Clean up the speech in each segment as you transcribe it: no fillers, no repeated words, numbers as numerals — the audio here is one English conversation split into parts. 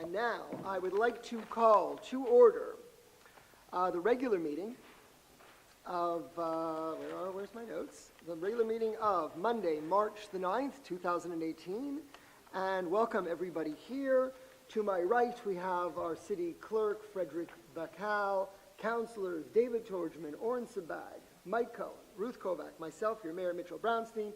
And now I would like to call to order the regular meeting of, where's my notes? The regular meeting of Monday, March the 9th, 2018. And welcome everybody here. To my right, we have our city clerk, Frederick Bacal, councilors David Torgman, Oren Sabag, Mike Cohen, Ruth Kovac, myself, your mayor, Mitchell Brownstein,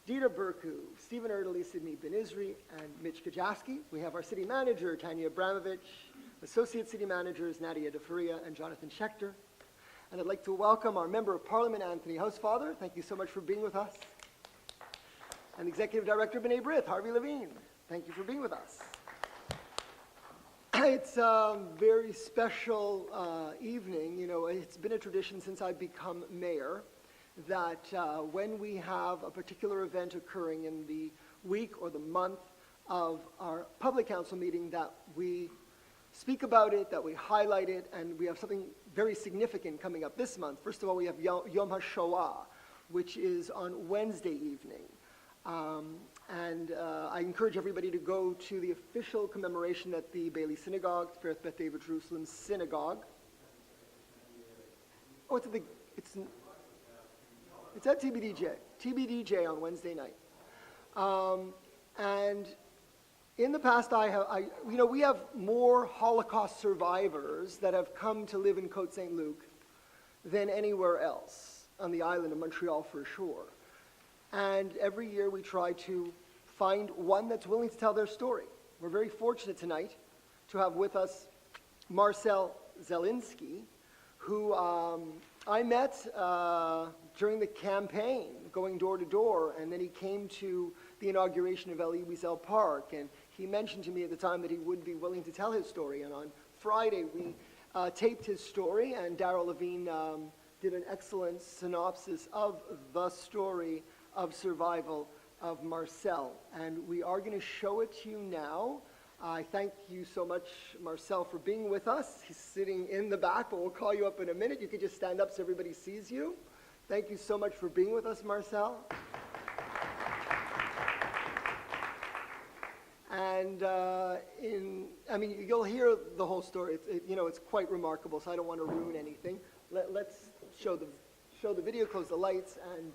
Dita Burku, Stephen Erdely, Sidney Ben-Izri, and Mitch Kajaski. We have our city manager, Tanya Abramovich, associate city managers, Nadia DeFaria and Jonathan Schechter. And I'd like to welcome our member of parliament, Anthony Housefather. Thank you so much for being with us. And executive director, B'nai B'rith, Harvey Levine. Thank you for being with us. It's a very special evening. You know, it's been a tradition since I've become mayor that when we have a particular event occurring in the week or the month of our public council meeting, that we speak about it, that we highlight it, and we have something very significant coming up this month. First of all, we have Yom HaShoah, which is on Wednesday evening. I encourage everybody to go to the official commemoration at the Bailey Synagogue, Tifereth Beth David Jerusalem Synagogue. Oh, it's at TBDJ on Wednesday night. And in the past, we have more Holocaust survivors that have come to live in Côte Saint-Luc than anywhere else on the island of Montreal for sure. And every year we try to find one that's willing to tell their story. We're very fortunate tonight to have with us Marcel Zelinski, who I met during the campaign, going door to door, and then he came to the inauguration of Elie Wiesel Park, and he mentioned to me at the time that he would be willing to tell his story, and on Friday we taped his story, and Daryl Levine did an excellent synopsis of the story of survival of Marcel, and we are going to show it to you now. I thank you so much, Marcel, for being with us. He's sitting in the back, but we'll call you up in a minute. You could just stand up so everybody sees you. Thank you so much for being with us, Marcel. And you'll hear the whole story. It's quite remarkable, so I don't want to ruin anything. Let's show the video, close the lights, and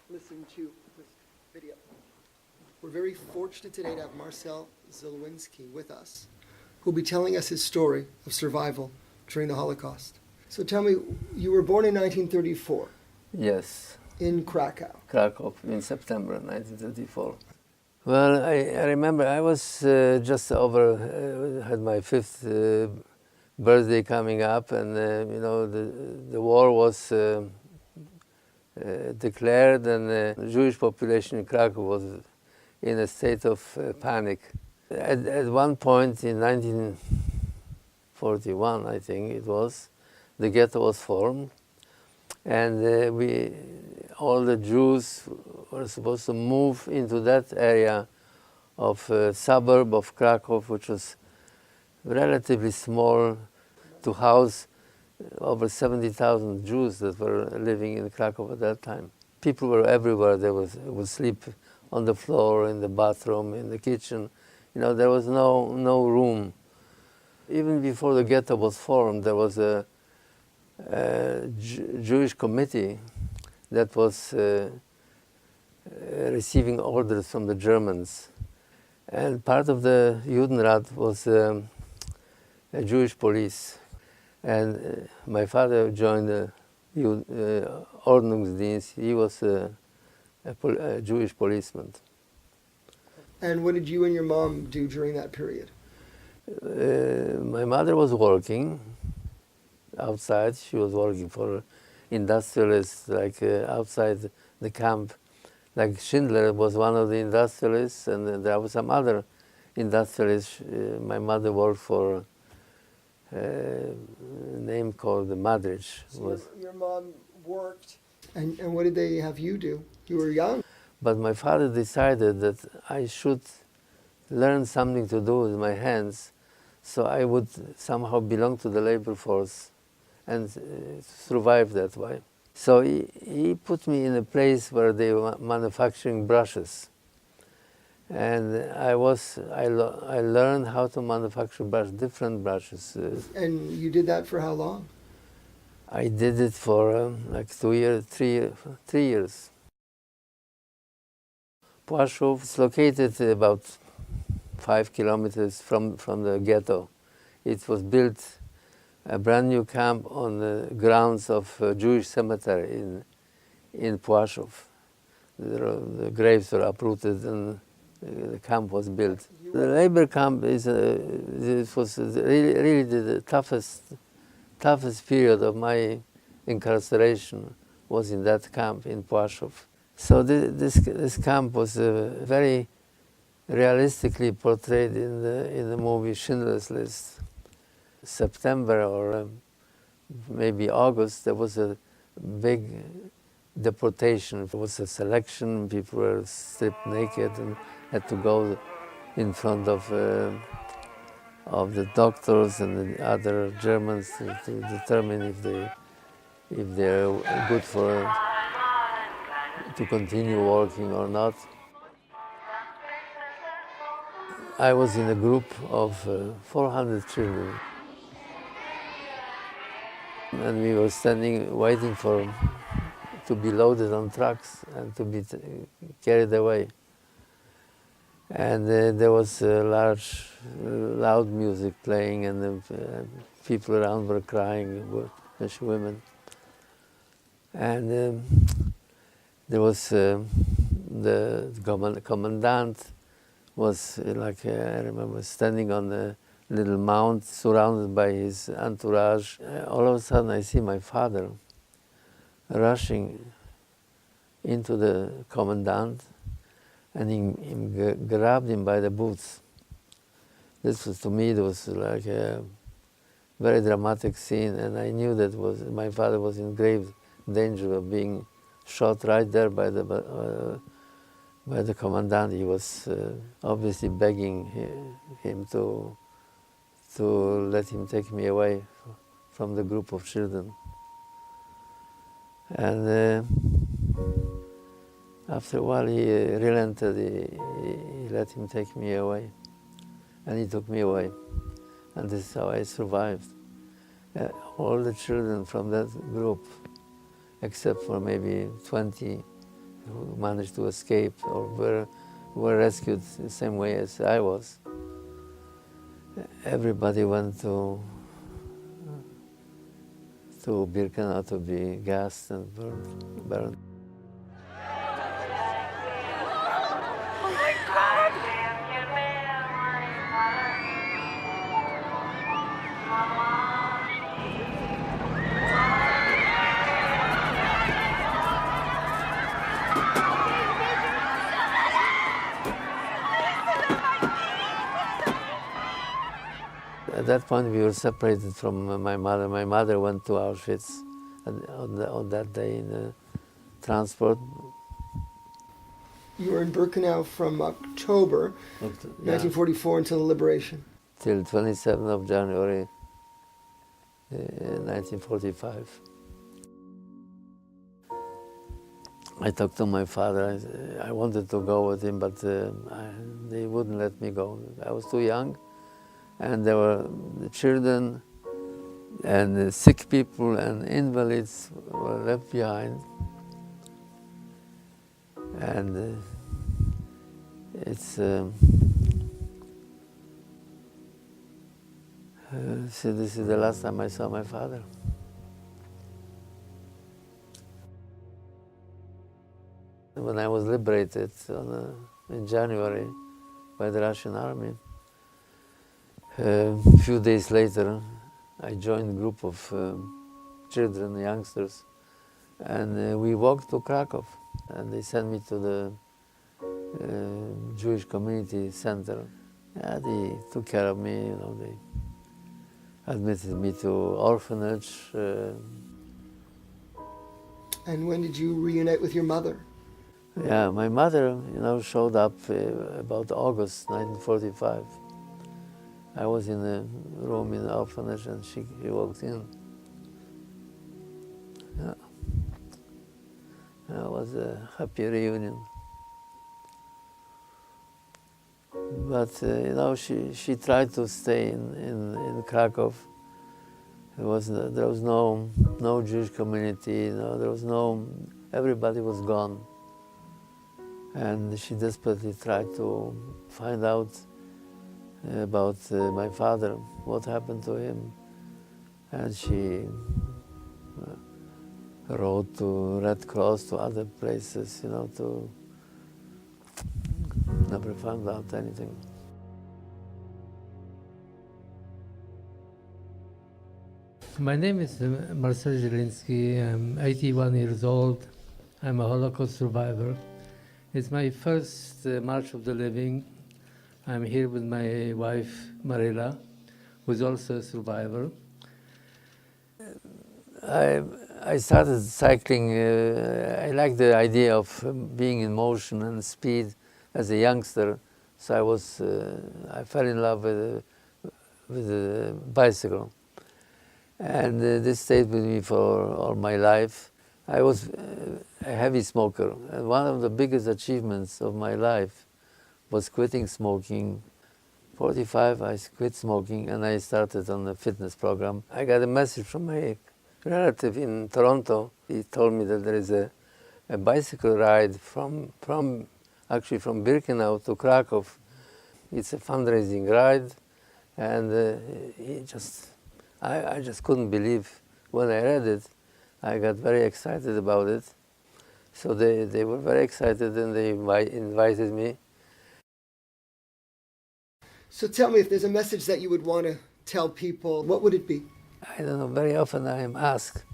listen to this video. We're very fortunate today to have Marcel Zelinski with us, who'll be telling us his story of survival during the Holocaust. So tell me, you were born in 1934. Yes. In Krakow. Krakow, in September 1934. Well, I remember I was just had my 5th birthday coming up, and the war was declared, and the Jewish population in Krakow was in a state of panic. At one point in 1941, I think it was, the ghetto was formed, and all the Jews were supposed to move into that area of suburb of Krakow, which was relatively small, to house over 70,000 Jews that were living in Krakow at that time. People were everywhere. They would sleep on the floor, in the bathroom, in the kitchen. There was no room. Even before the ghetto was formed, there was a Jewish committee that was receiving orders from the Germans. And part of the Judenrat was a Jewish police. And my father joined the Ordnungsdienst. He was a Jewish policeman. And what did you and your mom do during that period? My mother was working outside. She was working for industrialists, like outside the camp. Like Schindler was one of the industrialists, and there were some other industrialists. My mother worked for a name called the Madrich. So your mom worked, and what did they have you do? You were young. But my father decided that I should learn something to do with my hands, so I would somehow belong to the labor force and survive that way. So he put me in a place where they were manufacturing brushes. And I learned how to manufacture different brushes. And you did that for how long? I did it for like 3 years. Płaszów is located about 5 kilometers from the ghetto. It was built a brand new camp on the grounds of a Jewish cemetery in Płaszów. The graves were uprooted and the camp was built. The labor camp it was really the toughest period of my incarceration was in that camp in Płaszów. So this camp was very realistically portrayed in the movie Schindler's List. September or maybe August, there was a big deportation. It was a selection. People were stripped naked and had to go in front of the doctors and the other Germans to determine if they're good to continue working or not. I was in a group of 400 children. And we were standing, waiting to be loaded on trucks and to be carried away. And there was loud music playing, and people around were crying, especially women. And there was the commandant was like I remember standing on a little mound, surrounded by his entourage. All of a sudden, I see my father rushing into the commandant, and he grabbed him by the boots. This was, to me, it was like a very dramatic scene, and I knew that my father was in grave danger of being shot right there by the commandant. He was obviously begging him to let him take me away from the group of children. And after a while he relented, he let him take me away. And he took me away. And this is how I survived. All the children from that group, except for maybe 20 who managed to escape or were rescued the same way as I was, everybody went to Birkenau to be gassed and burned. At that point, we were separated from my mother. My mother went to Auschwitz on that day in the transport. You were in Birkenau from October 1944 until the liberation. Till 27th of January 1945. I talked to my father. I wanted to go with him, but they wouldn't let me go. I was too young. And there were the children and the sick people and invalids were left behind. And so this is the last time I saw my father. When I was liberated in January by the Russian army, a few days later, I joined a group of children, youngsters, and we walked to Krakow. And they sent me to the Jewish Community Center. Yeah, they took care of me, they admitted me to orphanage. And when did you reunite with your mother? Yeah, my mother, showed up about August 1945. I was in a room in the orphanage and she walked in. Yeah. It was a happy reunion. But she tried to stay in Krakow. There was no Jewish community. Everybody was gone, and she desperately tried to find out about my father, what happened to him, and she wrote to Red Cross, to other places, to never found out anything. My name is Marcel Zielinski. I'm 81 years old. I'm a Holocaust survivor. It's my first March of the Living. I'm here with my wife, Marilla, who's also a survivor. I started cycling. I liked the idea of being in motion and speed as a youngster. So I fell in love with a bicycle. And this stayed with me for all my life. I was a heavy smoker. And one of the biggest achievements of my life was quitting smoking. 45, I quit smoking and I started on a fitness program. I got a message from my relative in Toronto. He told me that there is a bicycle ride from Birkenau to Krakow. It's a fundraising ride, and I just couldn't believe when I read it. I got very excited about it. So they were very excited and they invited me. So tell me, if there's a message that you would want to tell people, what would it be? I don't know, very often I am asked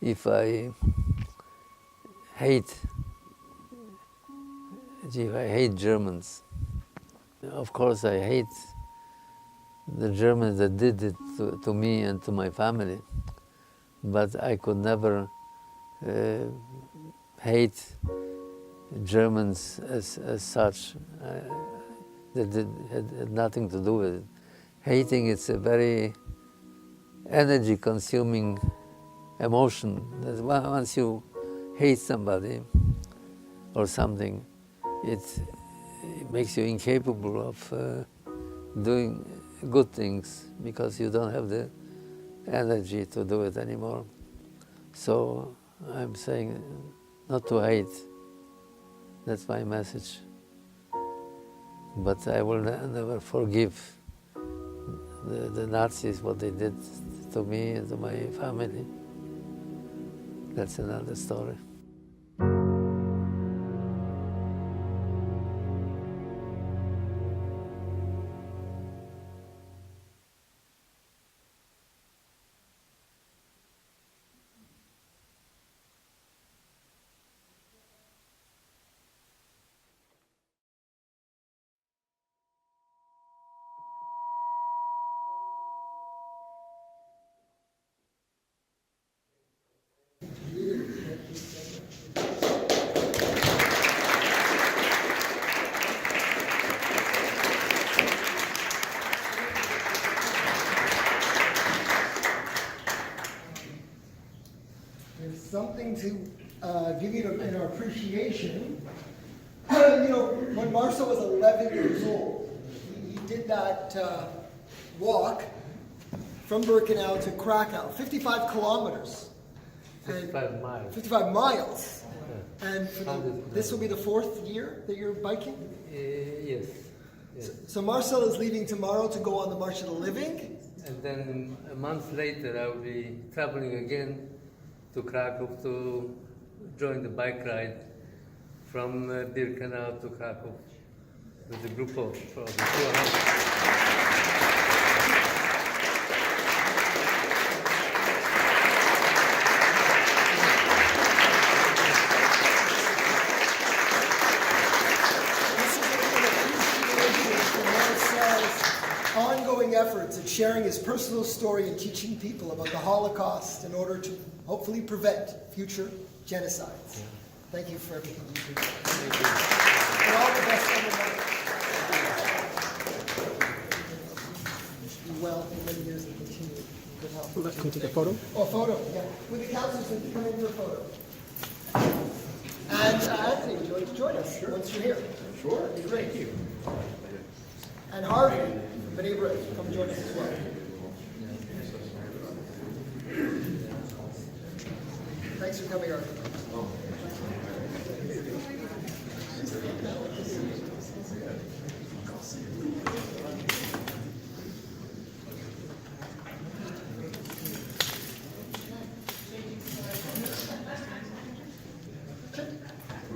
if I hate Germans. Of course I hate the Germans that did it to me and to my family, but I could never hate Germans as such. That had nothing to do with it. Hating is a very energy-consuming emotion. That once you hate somebody or something, it makes you incapable of doing good things because you don't have the energy to do it anymore. So I'm saying not to hate. That's my message. But I will never forgive the Nazis, what they did to me and to my family. That's another story. There's something to give you an appreciation. When Marcel was 11 years old, he did that walk from Birkenau to Krakow, 55 kilometers. 55 miles. 55 miles. Yeah. And this will be the 4th year that you're biking? Yes. So Marcel is leaving tomorrow to go on the March of the Living. And then a month later I will be traveling again to Krakow to join the bike ride from Birkenau to Krakow with a group of probably 200. Ongoing efforts at sharing his personal story and teaching people about the Holocaust in order to hopefully prevent future genocides. Yeah. Thank you for everything you do. Thank you. And all the best on the night. Be well for many years and continue good health. Can we take a photo? Oh, a photo, yeah. With the counselors that come in for a photo. And Anthony, would you like to join us once you're here? Sure. That'd be great. Thank you. And Harvey from B'nai B'rith, come join us as well. Thanks for coming, Harvey.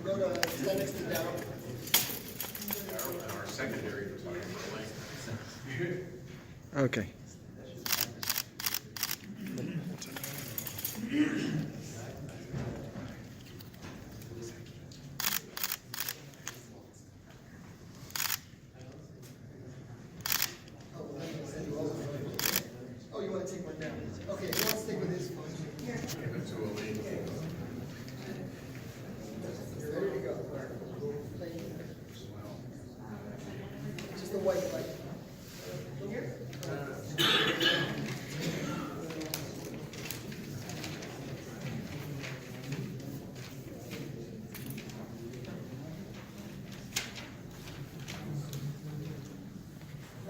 We'll go to stand next to Darryl. Our secondary photographer. Okay. Oh, you want to take one down? Okay, who wants to take with his phone? Ready to go. Thank you. Just the white light.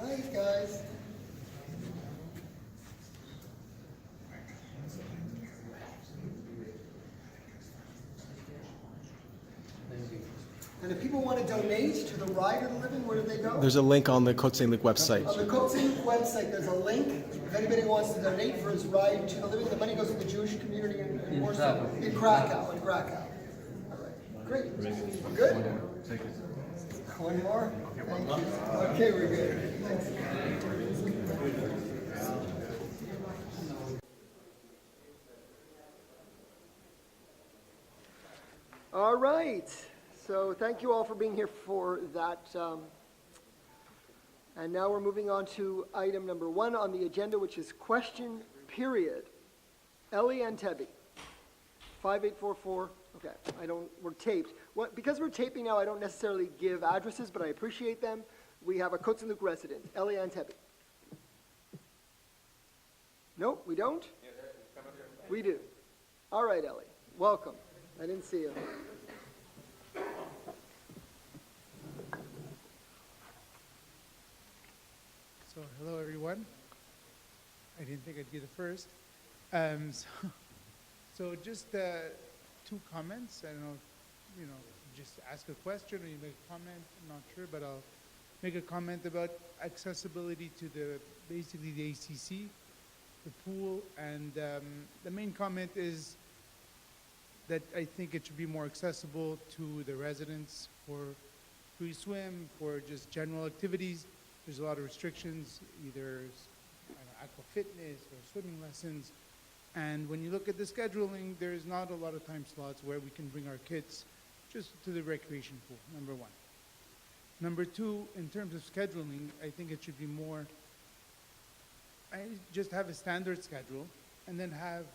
Nice, guys. And if people want to donate to the Ride of the Living, where do they go? There's a link on the Côte Saint-Luc website. On the Côte Saint-Luc website, there's a link. If anybody wants to donate for his Ride to the Living, the money goes to the Jewish community in Warsaw. Krakow. In Krakow. All right, great. We're good? One more? Thank you. Okay, we're good. Thanks. All right. So thank you all for being here for that. And now we're moving on to item number 1 on the agenda, which is question period. Ellie Antebi, 5844. Okay, we're taped. Because we're taping now, I don't necessarily give addresses, but I appreciate them. We have a Côte Saint-Luc resident, Ellie Antebi. No, we don't? We do. All right, Ellie, welcome. I didn't see you. So, hello everyone. I didn't think I'd be the first. So just 2 comments. I don't know, just ask a question or you make a comment. I'm not sure, but I'll make a comment about accessibility to basically the ACC, the pool, and the main comment is that I think it should be more accessible to the residents for free swim, for just general activities. There's a lot of restrictions, either aqua fitness or swimming lessons. And when you look at the scheduling, there's not a lot of time slots where we can bring our kids just to the recreation pool, number 1. Number 2, in terms of scheduling, I think it should be more, just have a standard schedule and then have,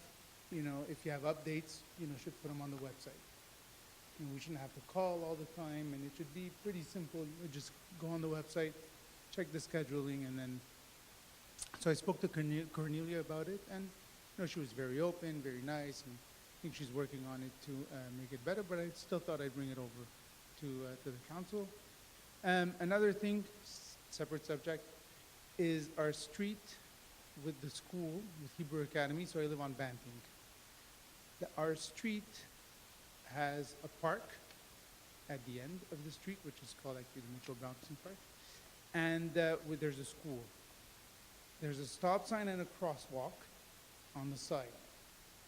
if you have updates, should put them on the website. We shouldn't have to call all the time, and it should be pretty simple. You just go on the website, check the scheduling, and then, so I spoke to Cornelia about it, and she was very open, very nice, and I think she's working on it to make it better, but I still thought I'd bring it over to the council. Another thing, separate subject, is our street with the school, with Hebrew Academy, so I live on Banting. Our street has a park at the end of the street, which is called actually the Mitchell Brownson Park, and there's a school. There's a stop sign and a crosswalk on the side.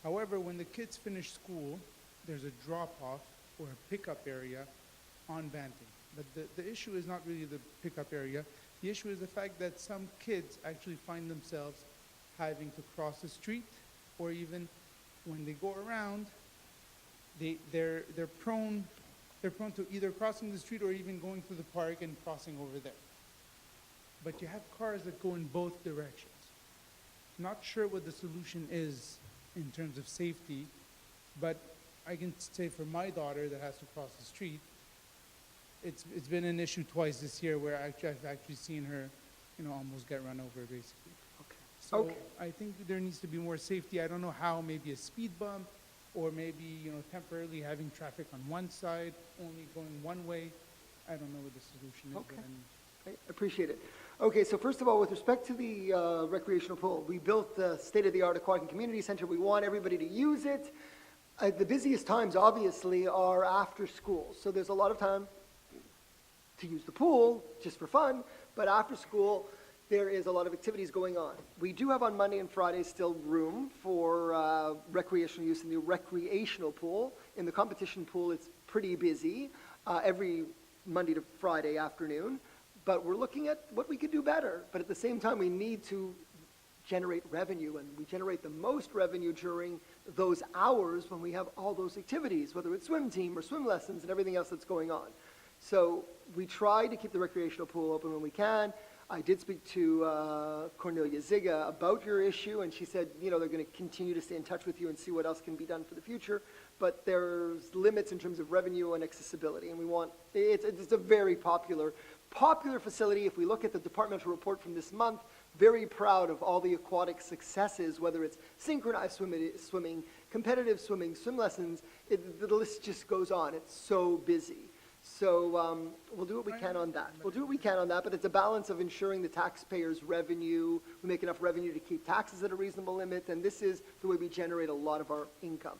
However, when the kids finish school, there's a drop-off or a pickup area on Banting. But the issue is not really the pickup area. The issue is the fact that some kids actually find themselves having to cross the street, or even when they go around, they're prone to either crossing the street or even going through the park and crossing over there. But you have cars that go in both directions. Not sure what the solution is in terms of safety, but I can say for my daughter that has to cross the street, it's been an issue twice this year where I've actually seen her, almost get run over basically. Okay. So Okay. I think there needs to be more safety. I don't know how, maybe a speed bump, or maybe, temporarily having traffic on one side, only going one way. I don't know what the solution is. Okay. But I appreciate it. Okay, so first of all, with respect to the recreational pool, we built the state-of-the-art aquatic and community center. We want everybody to use it. The busiest times, obviously, are after school. So there's a lot of time to use the pool just for fun, but after school, there is a lot of activities going on. We do have on Monday and Friday still room for recreational use in the recreational pool. In the competition pool, it's pretty busy every Monday to Friday afternoon, but we're looking at what we could do better. But at the same time, we need to generate revenue, and we generate the most revenue during those hours when we have all those activities, whether it's swim team or swim lessons and everything else that's going on. So we try to keep the recreational pool open when we can. I did speak to Cornelia Ziga about your issue, and she said, you know, they're going to continue to stay in touch with you and see what else can be done for the future. But there's limits in terms of revenue and accessibility, and we want, it's a very popular facility. If we look at the departmental report from this month, very proud of all the aquatic successes, whether it's synchronized swimming, competitive swimming, swim lessons, the list just goes on. It's so busy. So we'll do what we can on that. We'll do what we can on that, but it's a balance of ensuring the taxpayers' revenue, we make enough revenue to keep taxes at a reasonable limit, and this is the way we generate a lot of our income.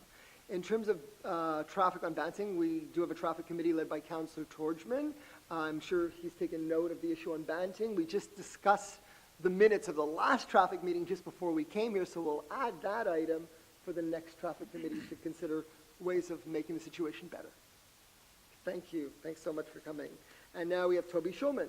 In terms of traffic on Banting, we do have a traffic committee led by Councillor Torgman. I'm sure he's taken note of the issue on Banting. We just discussed the minutes of the last traffic meeting just before we came here, so we'll add that item for the next traffic committee to consider ways of making the situation better. Thank you. Thanks so much for coming. And now we have Toby Schulman.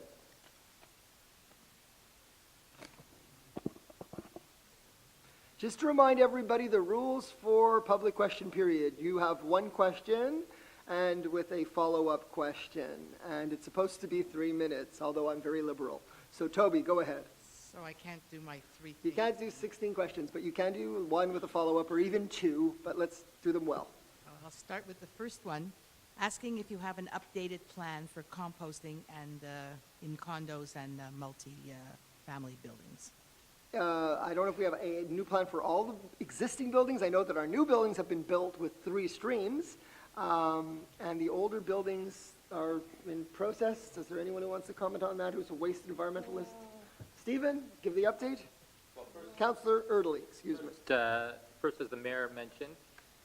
Just to remind everybody the rules for public question period. You have one question and with a follow-up question. And it's supposed to be 3 minutes, although I'm very liberal. So Toby, go ahead. So I can't do my three You things. can't do 16 questions, but you can do one with a follow-up or even two, but let's do them well. I'll start with the first one, asking if you have an updated plan for composting and in condos and multi-family buildings. I don't know if we have a new plan for all the existing buildings. I know that our new buildings have been built with 3 streams, and the older buildings are in process. Is there anyone who wants to comment on that who's a waste environmentalist? Stephen, give the update. Well, first, Councillor Erdely, excuse me. first, as the mayor mentioned,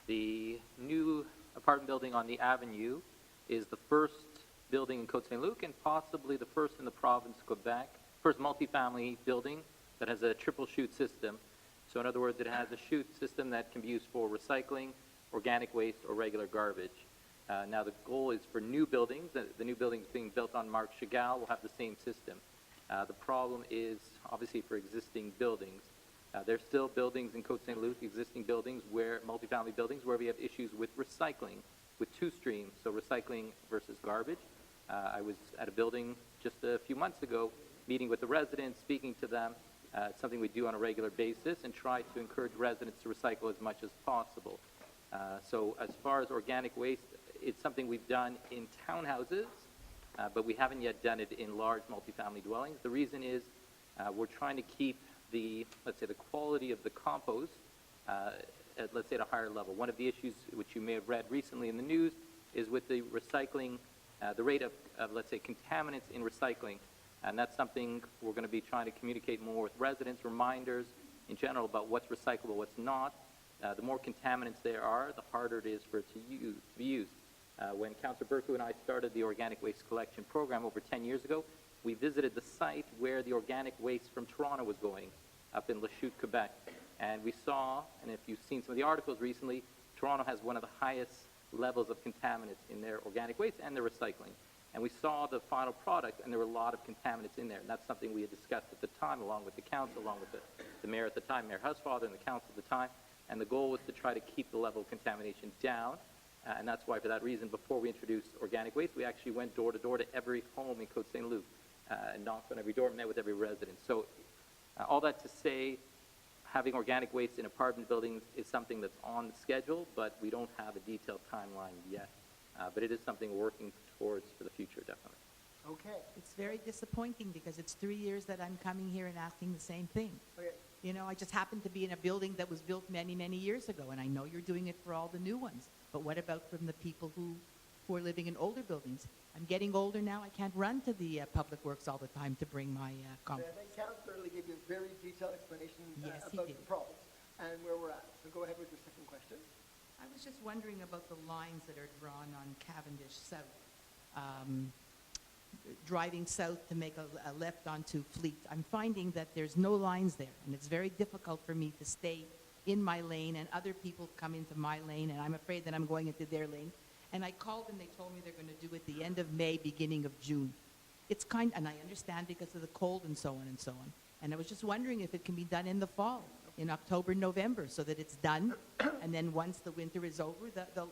the new apartment building on the avenue is the first building in Côte Saint-Luc and possibly the first in the province of Quebec, first multifamily building that has a triple chute system. So in other words, it has a chute system that can be used for recycling, organic waste, or regular garbage. Now the goal is for new buildings, the new buildings being built on Marc Chagall will have the same system. The problem is obviously for existing buildings. There's still buildings in Côte Saint-Luc, existing buildings where, multifamily buildings, where we have issues with recycling, with 2 streams, so recycling versus garbage. I was at a building just a few months ago, meeting with the residents, speaking to them. It's something we do on a regular basis and try to encourage residents to recycle as much as possible. So as far as organic waste, it's something we've done in townhouses, but we haven't yet done it in large multifamily dwellings. The reason is we're trying to keep the, let's say, the quality of the compost at, let's say, at a higher level. One of the issues which you may have read recently in the news is with the recycling, the rate of, let's say, contaminants in recycling. And that's something we're going to be trying to communicate more with residents, reminders in general about what's recyclable, what's not. The more contaminants there are, the harder it is for it to be used. When Councillor Burku and I started the organic waste collection program over 10 years ago, we visited the site where the organic waste from Toronto was going, up in Lachute, Quebec. And we saw, and if you've seen some of the articles recently, Toronto has one of the highest levels of contaminants in their organic waste and their recycling. And we saw the final product, and there were a lot of contaminants in there. And that's something we had discussed at the time, along with the council, along with the mayor at the time, Mayor Husfather, and the council at the time. And the goal was to try to keep the level of contamination down. And that's why, for that reason, before we introduced organic waste, we actually went door to door to every home in Côte Saint-Luc, and knocked on every door, met with every resident. So all that to say, having organic waste in apartment buildings is something that's on the schedule, but we don't have a detailed timeline yet. But it is something we're working towards for the future, definitely. Okay. It's very disappointing because it's 3 years that I'm coming here and asking the same thing. Okay. You know, I just happen to be in a building that was built many, many years ago, and I know you're doing it for all the new ones. But what about from the people who who are living in older buildings. I'm getting older now. I can't run to the Public Works all the time to bring my compost. And then Councillor really gave you a very detailed explanation Yes, he about did. the problems and where we're at. So go ahead with your second question. I was just wondering about the lines that are drawn on Cavendish South. Driving south to make a left onto Fleet. I'm finding that there's no lines there, and it's very difficult for me to stay in my lane, and other people come into my lane, and I'm afraid that I'm going into their lane. And I called and they told me they're going to do it the end of May, beginning of June. And I understand because of the cold and so on and so on. And I was just wondering if it can be done in the fall, in October, November, so that it's done, and then once the winter is over,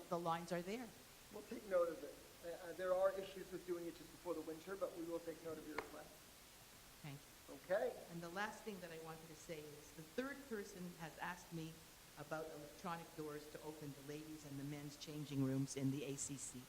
the lines are there. We'll take note of it. There are issues with doing it just before the winter, but we will take note of your request. Thanks. Okay. And the last thing that I wanted to say is the third person has asked me about electronic doors to open the ladies' and the men's changing rooms in the ACC.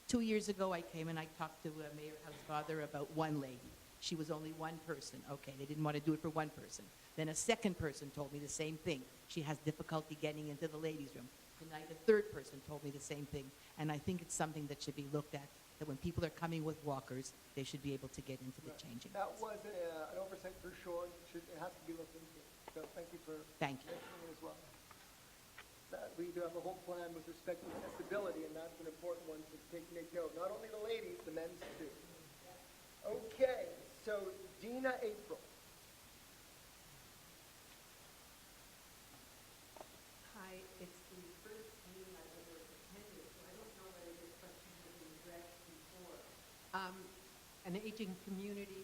2 years ago, I came and I talked to Mayor Housefather about one lady. She was only one person. Okay, they didn't want to do it for one person. Then a second person told me the same thing. She has difficulty getting into the ladies' room. Tonight, a third person told me the same thing. And I think it's something that should be looked at, that when people are coming with walkers, they should be able to get into the changing That rooms. was an oversight for sure. It has to be looked into. So thank you for Thank you. mentioning it as well. We do have a whole plan with respect to accessibility, and that's an important one to make note. Not only the ladies, the men's too. Okay, so Dina April. Hi, it's the first meeting I've ever attended, so I don't know whether this question has been addressed before. An aging community,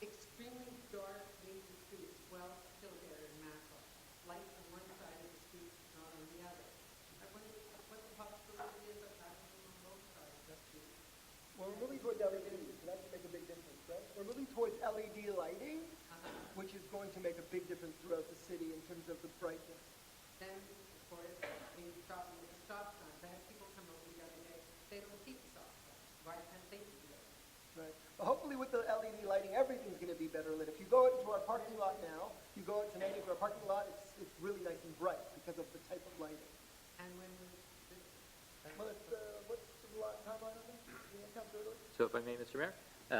extremely dark, windy streets, well, still there in Mackle. Light on one side of the street, not on the other. I wonder what the possibility is of having them on both sides of the street. Well, we're moving towards LED, so that should make a big difference, right? We're moving towards LED lighting, which is going to make a big difference throughout the city in terms of the brightness. Then, of course, when you stop at the stop sign, I had people come over the other day, they don't see the stop sign. Why can't they do that? Right. But hopefully with the LED lighting, everything's going to be better lit. If you go into our parking lot now, you go out tonight into our parking lot, it's really nice and bright because of the type of lighting. And when we, Well, what's the timeline on that? So if I may, Mr. Mayor,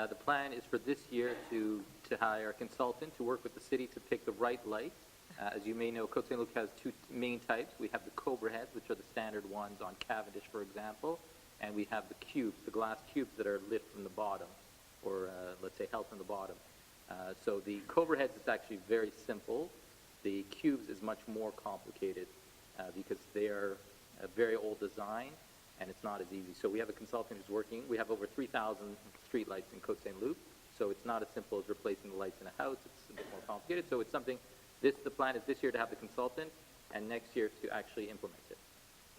the plan is for this year to hire a consultant to work with the city to pick the right light. As you may know, Côte Saint-Luc has two main types. We have the Cobra heads, which are the standard ones on Cavendish, for example, and we have the cubes, the glass cubes that are lit from the bottom, or let's say held from the bottom. So the Cobra heads is actually very simple. The cubes is much more complicated because they are a very old design, and it's not as easy. So we have a consultant who's working. We have over 3,000 street lights in Côte Saint-Luc, so it's not as simple as replacing the lights in a house. It's a bit more complicated. So it's something, the plan is this year to have the consultant, and next year to actually implement it.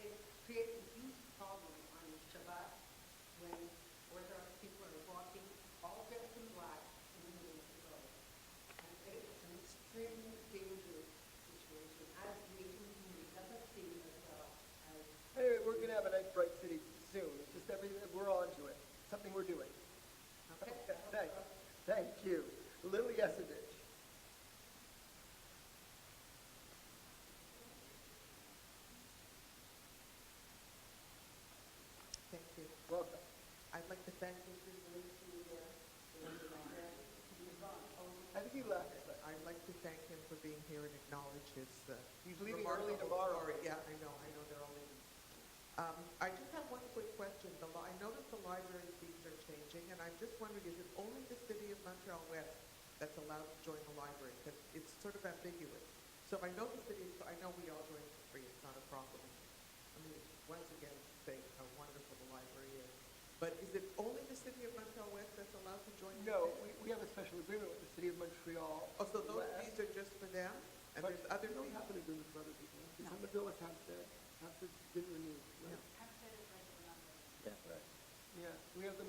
it creates a huge problem on Shabbat when Orthodox people are walking all dressed in black in the middle of the road. And it's an extremely dangerous situation as the Asian community doesn't see it as well as. Anyway, we're going to have a nice bright city soon. It's just everything, we're on to it. Something we're doing. Okay. Thank you. Lily Yesevich. Thank you. Welcome. I'd like to thank Mr. Zelinski I think he left. But I'd like to thank him for being here and acknowledge his he's leaving remarkable early tomorrow. story. Yeah, I know they're all leaving. I just have one quick question. I noticed the library fees are changing, and I'm just wondering, is it only the city of Montreal West that's allowed to join the library? Because it's sort of ambiguous. So I know the city, I know we all join for free, it's not a problem. I mean, once again, say how wonderful the library is. But is it only the city of Montreal West that's allowed to join? No, we have a special agreement with the city of Montreal. Oh, so those West. fees are just for them? And But there's other we don't fees? have an agreement for other people. It's on the bill with Hampstead. Hampstead didn't renew. Right? Yeah. Right. Yeah, we have the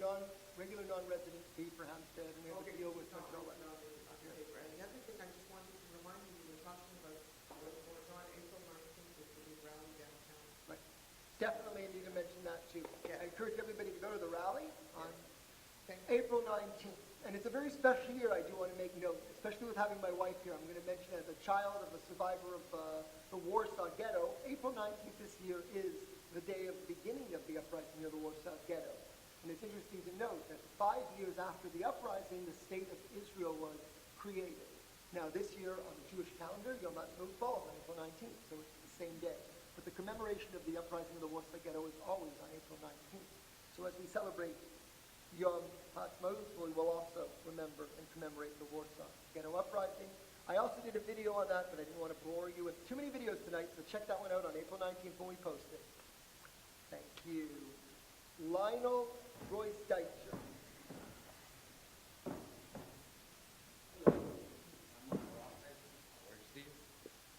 regular non-resident fee for Hampstead, and we have to deal with Montreal West. And the other thing I just wanted to remind you, we were talking about what goes on April 19th with the big rally downtown. Right. Definitely need to mention that too. Yeah. I encourage everybody to go to the rally on Thank you. April 19th. And it's a very special year, I do want to make note, especially with having my wife here. I'm going to mention as a child of a survivor of the Warsaw Ghetto, April 19th this year is the day of the beginning of the uprising of the Warsaw Ghetto. And it's interesting to note that 5 years after the uprising, the state of Israel was created. Now, this year on the Jewish calendar, Yom Ha'atzmaut falls on April 19th, so it's the same day. But the commemoration of the uprising of the Warsaw Ghetto is always on April 19th. So as we celebrate Yom Ha'atzmaut, we will also remember and commemorate the Warsaw Ghetto uprising. I also did a video on that, but I didn't want to bore you with too many videos tonight, so check that one out on April 19th when we post it. Thank you. Lionel Royce Deitcher.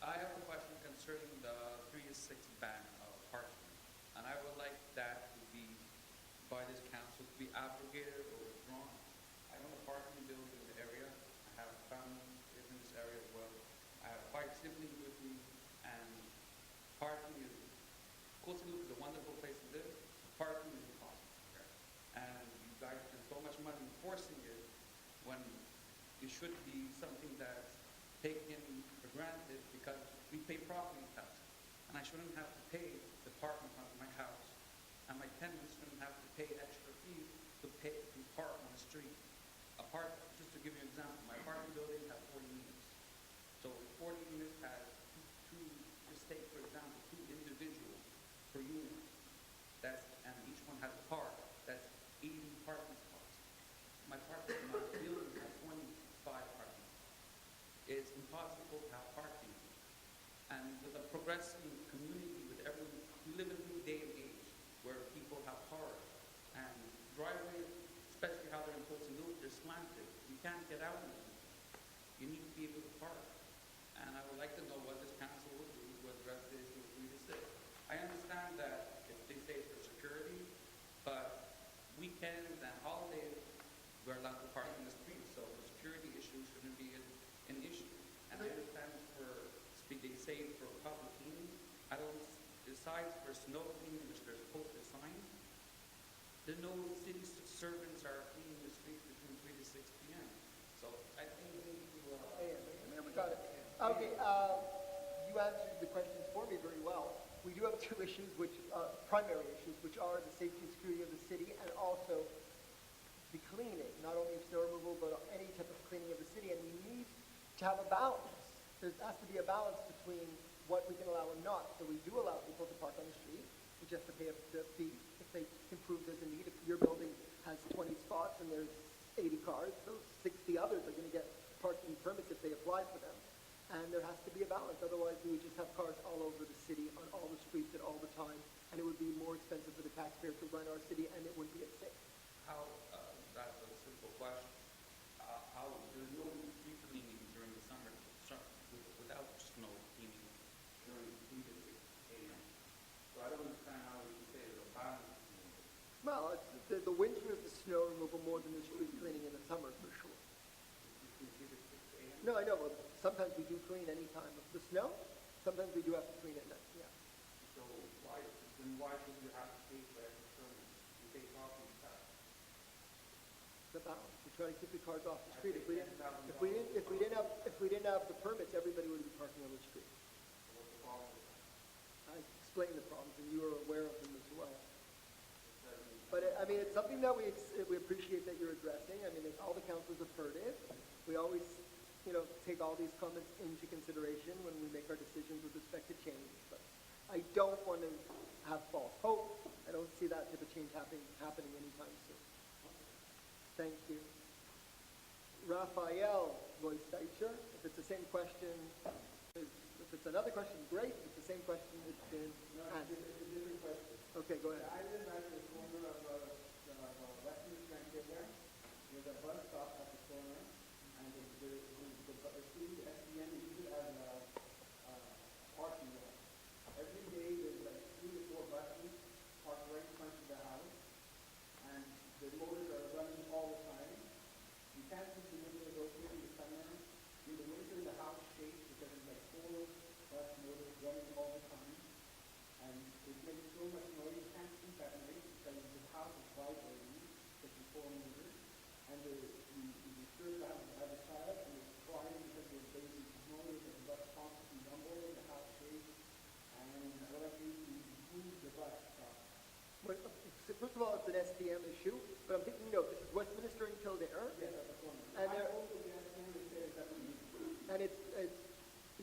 I have a question concerning the 3 to 6 ban of parking, and I would like that to be, by this council, to be abrogated or withdrawn. I own a parking building in the area. I have family live in this area as well. I have 5 siblings with me, and parking is, Côte Saint-Luc is a wonderful place to live. Parking is impossible here. And you guys spend so much money enforcing it when it should be something that's taken for granted because we pay property tax. And I shouldn't have to pay the parking lot of my house. And my tenants shouldn't have to pay extra fees to park on the street. Just to give you an example, my apartment building has 40 units. So 40 units has just take for example, 2 individuals per unit. And each one has a car. That's 80 parking spots. My building has 25 parking spots. It's impossible to have parking. And with a progressive community, we live in a new day and age where people have cars. And driveways, especially how they're in Côte Saint-Luc, they're slanted. You can't get out of them. You need to be able to park. And I would like to know what this council will do to address the issue of 3 to 6. I understand that if they say it's for security, but weekends and holidays, we're allowed to park in the street, so the security issue shouldn't be an issue. And I understand they say for public cleaning, I don't, besides for snow cleaning, which there's posted signs, there are no city servants are cleaning the streets between 3 to 6 p.m. So I think we need to... We got it. Okay, you answered the questions for me very well. We do have 2 issues, primary issues, which are the safety and security of the city and also the cleaning, not only of snow removal, but any type of cleaning of the city. And we need to have a balance. There has to be a balance between what we can allow and not. So we do allow people to park on the street. You just have to pay a fee if they can prove there's a need. If your building has 20 spots and there's 80 cars, those 60 others are going to get parking permits if they apply for them. And there has to be a balance. Otherwise, we would just have cars all over the city, on all the streets at all the time. And it would be more expensive for the taxpayer to run our city, and it wouldn't be as safe. That's a simple question. How there's no street cleaning during the summer without snow cleaning during 3 to 6 a.m. So I don't understand how we can say there's a balance. Well, the winter is the snow removal more than the street cleaning in the summer, for sure. Between 3 to 6 a.m.? No, I know, but sometimes we do clean any time of the snow. Sometimes we do have to clean at night, yeah. So why should you have to pay for extra permits? You pay property tax. The balance. We try to keep the cars off the street. If we didn't have the permits, everybody would be parking on the street. What's the problem? I explained the problems, and you are aware of them as well. But it's something that we appreciate that you're addressing. All the councils have heard it. We always, take all these comments into consideration when we make our decisions with respect to change. But I don't want to have false hope. I don't see that type of change happening anytime soon. Thank you. Raphael Royce Deitcher. If it's the same question, if it's another question, great. If it's the same question, it's been answered. It's a different question. Okay, go ahead. I live at the corner of Western Franklin there. There's a bus stop at the corner, and the city SDN uses it as a parking lot. Every day there's like 3 to 4 buses parked right in front of the house, and the motors are running all the time. You can't keep the windows open in the summer. In the winter, the house shakes because there's like 4 bus motors running all the time. And it makes so much noise, you can't sleep at night because the house is vibrating, because the 4 motors. And the first have a child, and it's crying because there's basic motors and the bus constantly rumble, the house shakes. And what I do is move the bus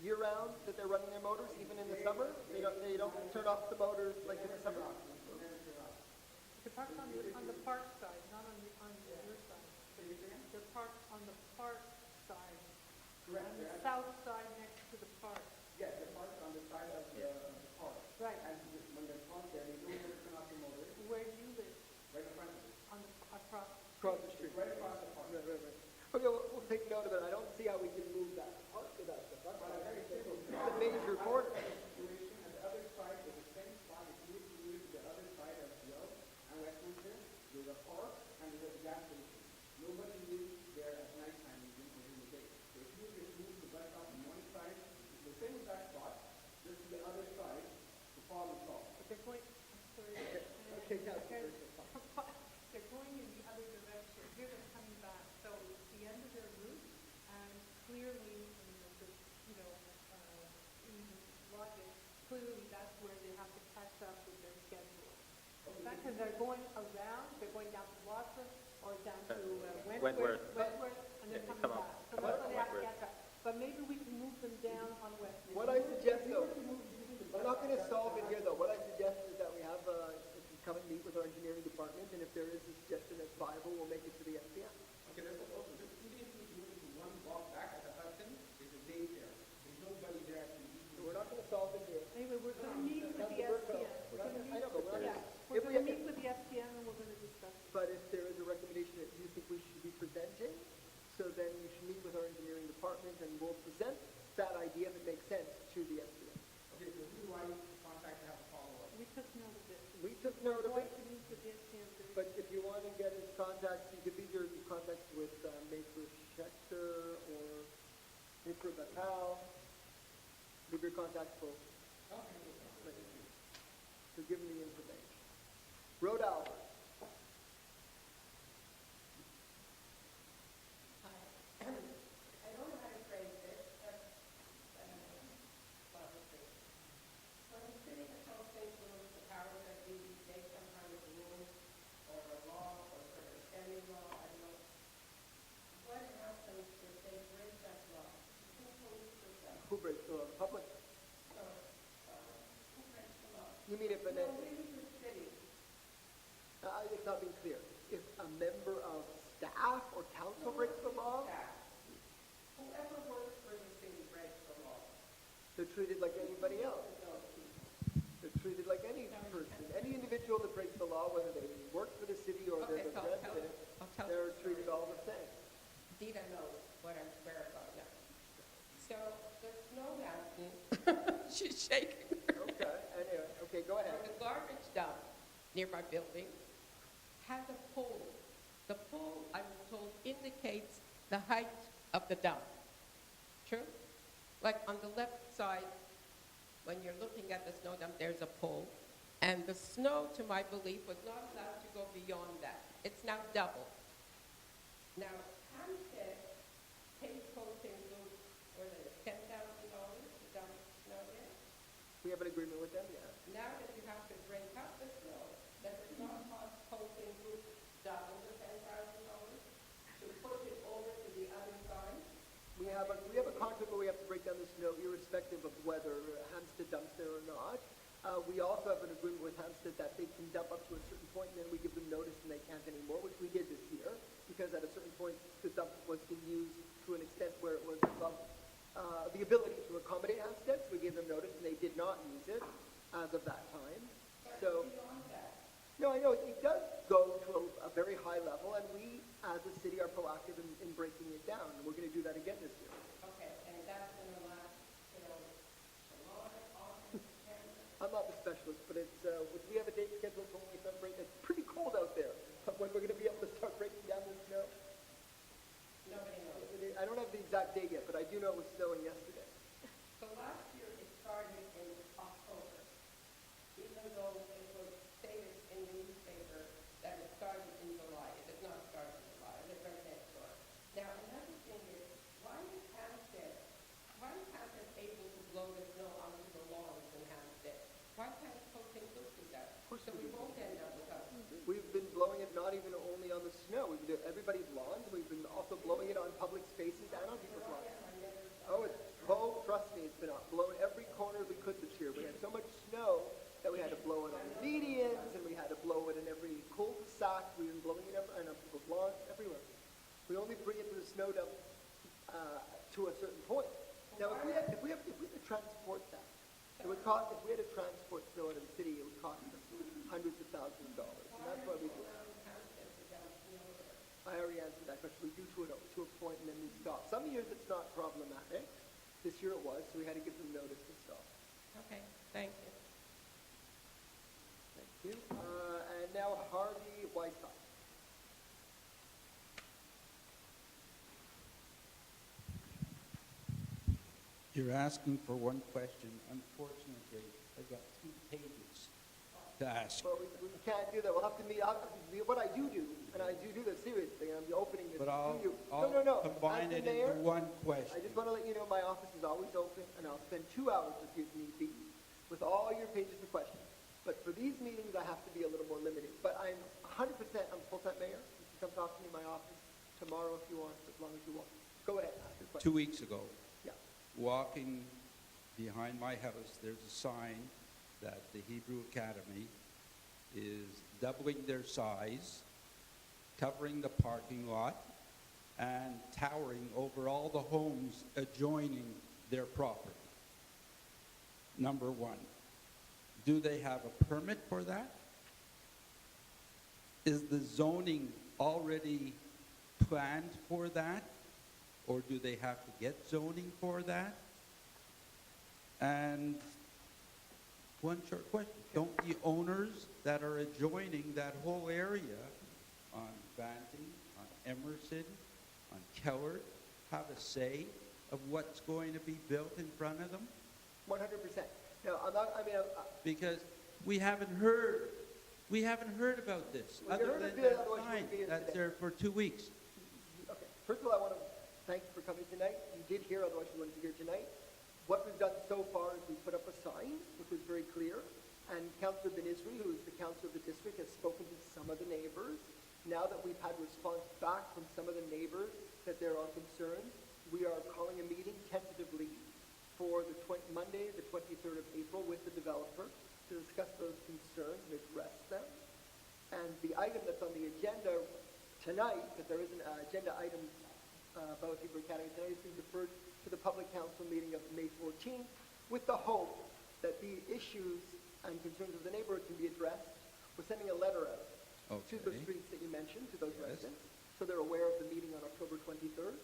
year-round that they're running their motors, even in the summer? They don't turn off the motors like in the summer? They're parked on the park side, not on your side. They're parked on the park side, Correct. on the south side next to the park. Yes, they're parked on the side of the park. Right. And when they're parked there, they don't turn off the motor, Where do you live? right in front of it. On the, across. Across the street. Right across the park. Right. Okay, we'll take note of it. I don't see how we can move that park without the front. It's a major corner. Situation at the other side, there's the same spot, if you move to the other side of Joe and Westminster, there's a park and there's a gas station. Nobody lives there at nighttime even or in the day. So if you just move the bus stop on one side, it's the same exact spot, just to the other side, the problem is solved. But they're going, I'm sorry. Okay, now, They're going in the other direction. Here they're coming back. So it's the end of their route, and clearly, I mean, in logic, clearly that's where they have to catch up with their schedule. In fact, because they're going around, they're going down to Watford or down to Wentworth. And they're Yeah, coming come up. back. So that's why they have to Wentworth. catch up. But maybe we can move them down on Westminster. What I suggest though, we're not gonna solve it here though. What I suggest is that we have, if you come and meet with our engineering department, and if there is a suggestion that's viable, we'll make it to the SPM. Okay, there's also, just immediately moving one block back at the Hudson, there's a daycare. There's nobody there to eat. So we're not gonna solve it here. Anyway, we're going to meet with the Councilor Burko, SPM. We're going to I meet, know, but we're yeah, not, we're if going to we, meet with the SPM and we're going to discuss it. but if there is a recommendation that you think we should be presenting, so then you should meet with our engineering department and we'll present that idea if it makes sense to the SPM. Okay, so who do I need to contact to have a follow-up? We took note of it. We took note of We're it, going to meet with the SPM very but if you want to get his contacts, you could leave your contacts with Maker Schechter or Maker Batal. Leave your contacts for, to give him the information. Rhode Albert. I don't know how to phrase this, but, well, let's see. When the city controls things with the powers that be, make some kind of rule or a law or sort of extending law, I don't know. What happens if they break that law? Who polices them? Who breaks the law? The public? So, who breaks the law? You mean if an, No, maybe the city. it's not being clear. If a member of staff or council breaks the law, Whoever works for the city breaks the law. they're treated like anybody else. They're treated like any person. Any individual that breaks the law, whether they work for the city or they're Okay, the so resident, I'll tell they're treated all the same. Dita knows what I'm swear about now. So the snow mountain, she's shaking. Okay, anyway, okay, go ahead. The garbage dump near my building has a pole. The pole, I was told, indicates the height of the dump. True? Like on the left side, when you're looking at the snow dump, there's a pole. And the snow, to my belief, was not allowed to go beyond that. It's now double. Now, Hampstead paid Coaching Group, what is it, $10,000 to dump snow there? We have an agreement with them, yeah. Now that you have to break up the snow, does it not cost Coaching Group double the $10,000 to push it over to the other side? We have a contract where we have to break down the snow irrespective of whether Hampstead dumps there or not. We also have an agreement with Hampstead that they can dump up to a certain point and then we give them notice and they can't anymore, which we did this year, because at a certain point the dump was being used to an extent where it was above the ability to accommodate Hampstead, so we gave them notice and they did not use it as of that time. So, no, I know, it does go to a very high level and we, as a city, are proactive in breaking it down, and we're going to do that again this year. Okay, and that's going to last, July, August, September? I'm not the specialist, but it's, we have a date scheduled for when we start breaking, it's pretty cold out there, but when we're going to be able to start breaking down the snow. Nobody knows. I don't have the exact date yet, but I do know it was snowing yesterday. So last year it started in October, even though it was stated in the newspaper that it started in July. It did not start in July, I live right next door. Now, another thing is, why is Hampstead able to blow the snow onto the lawns in Hampstead? Why can't Coaching Group do that? So we won't end up with us. We've been blowing it not even only on the snow, we've been doing everybody's lawns, we've been also blowing it on public spaces and on people's lawns. Oh, trust me, it's only bring it to the snow dump to a certain point. Now, if we had to transport that, it would cost, if we had to transport snow out of the city, it would cost us hundreds of thousands of dollars, and that's why we do it. I already answered that question. We do to a point and then we stop. Some years it's not problematic. This year it was, so we had to give them notice to stop. Okay, thank you. Thank you. And now Harvey Weissbach. You're asking for one question. Unfortunately, I've got 2 pages to ask. Well, we can't do that. We'll have to meet. What I do, and I do this seriously, and I'm opening this But to you. I'll No. combine As it the mayor, into one question. I just want to let you know my office is always open, and I'll spend 2 hours with you if need be, with all your pages of questions. But for these meetings, I have to be a little more limited. But I'm 100%, I'm full-time mayor. You can come talk to me in my office tomorrow if you want, as long as you want. Go ahead, ask your question. 2 weeks ago, Yeah. walking behind my house, there's a sign that the Hebrew Academy is doubling their size, covering the parking lot, and towering over all the homes adjoining their property. Number one, do they have a permit for that? Is the zoning already planned for that? Or do they have to get zoning for that? And one short question. Don't the owners that are adjoining that whole area on Banting, on Emerson, on Keller, have a say of what's going to be built in front of them? 100%. No, Because we haven't heard about this, Well, you other heard than of it, that otherwise you sign wouldn't be here that's today. there for 2 weeks. Okay. First of all, I want to thank you for coming tonight. You did hear, otherwise you wouldn't be here tonight. What we've done so far is we put up a sign, which was very clear, and Councillor Ben-Isri, who is the councillor of the district, has spoken to some of the neighbors. Now that we've had response back from some of the neighbors that there are concerns, we are calling a meeting tentatively for the Monday, the 23rd of April, with the developer to discuss those concerns and address them. And the item that's on the agenda tonight, because there is an agenda item about Hebrew Academy tonight, is being deferred to the public council meeting of May 14th, with the hope that the issues and concerns of the neighborhood can be addressed. We're sending a letter out to the Okay. streets that you mentioned, to those Yes. residents, so they're aware of the meeting on October 23rd.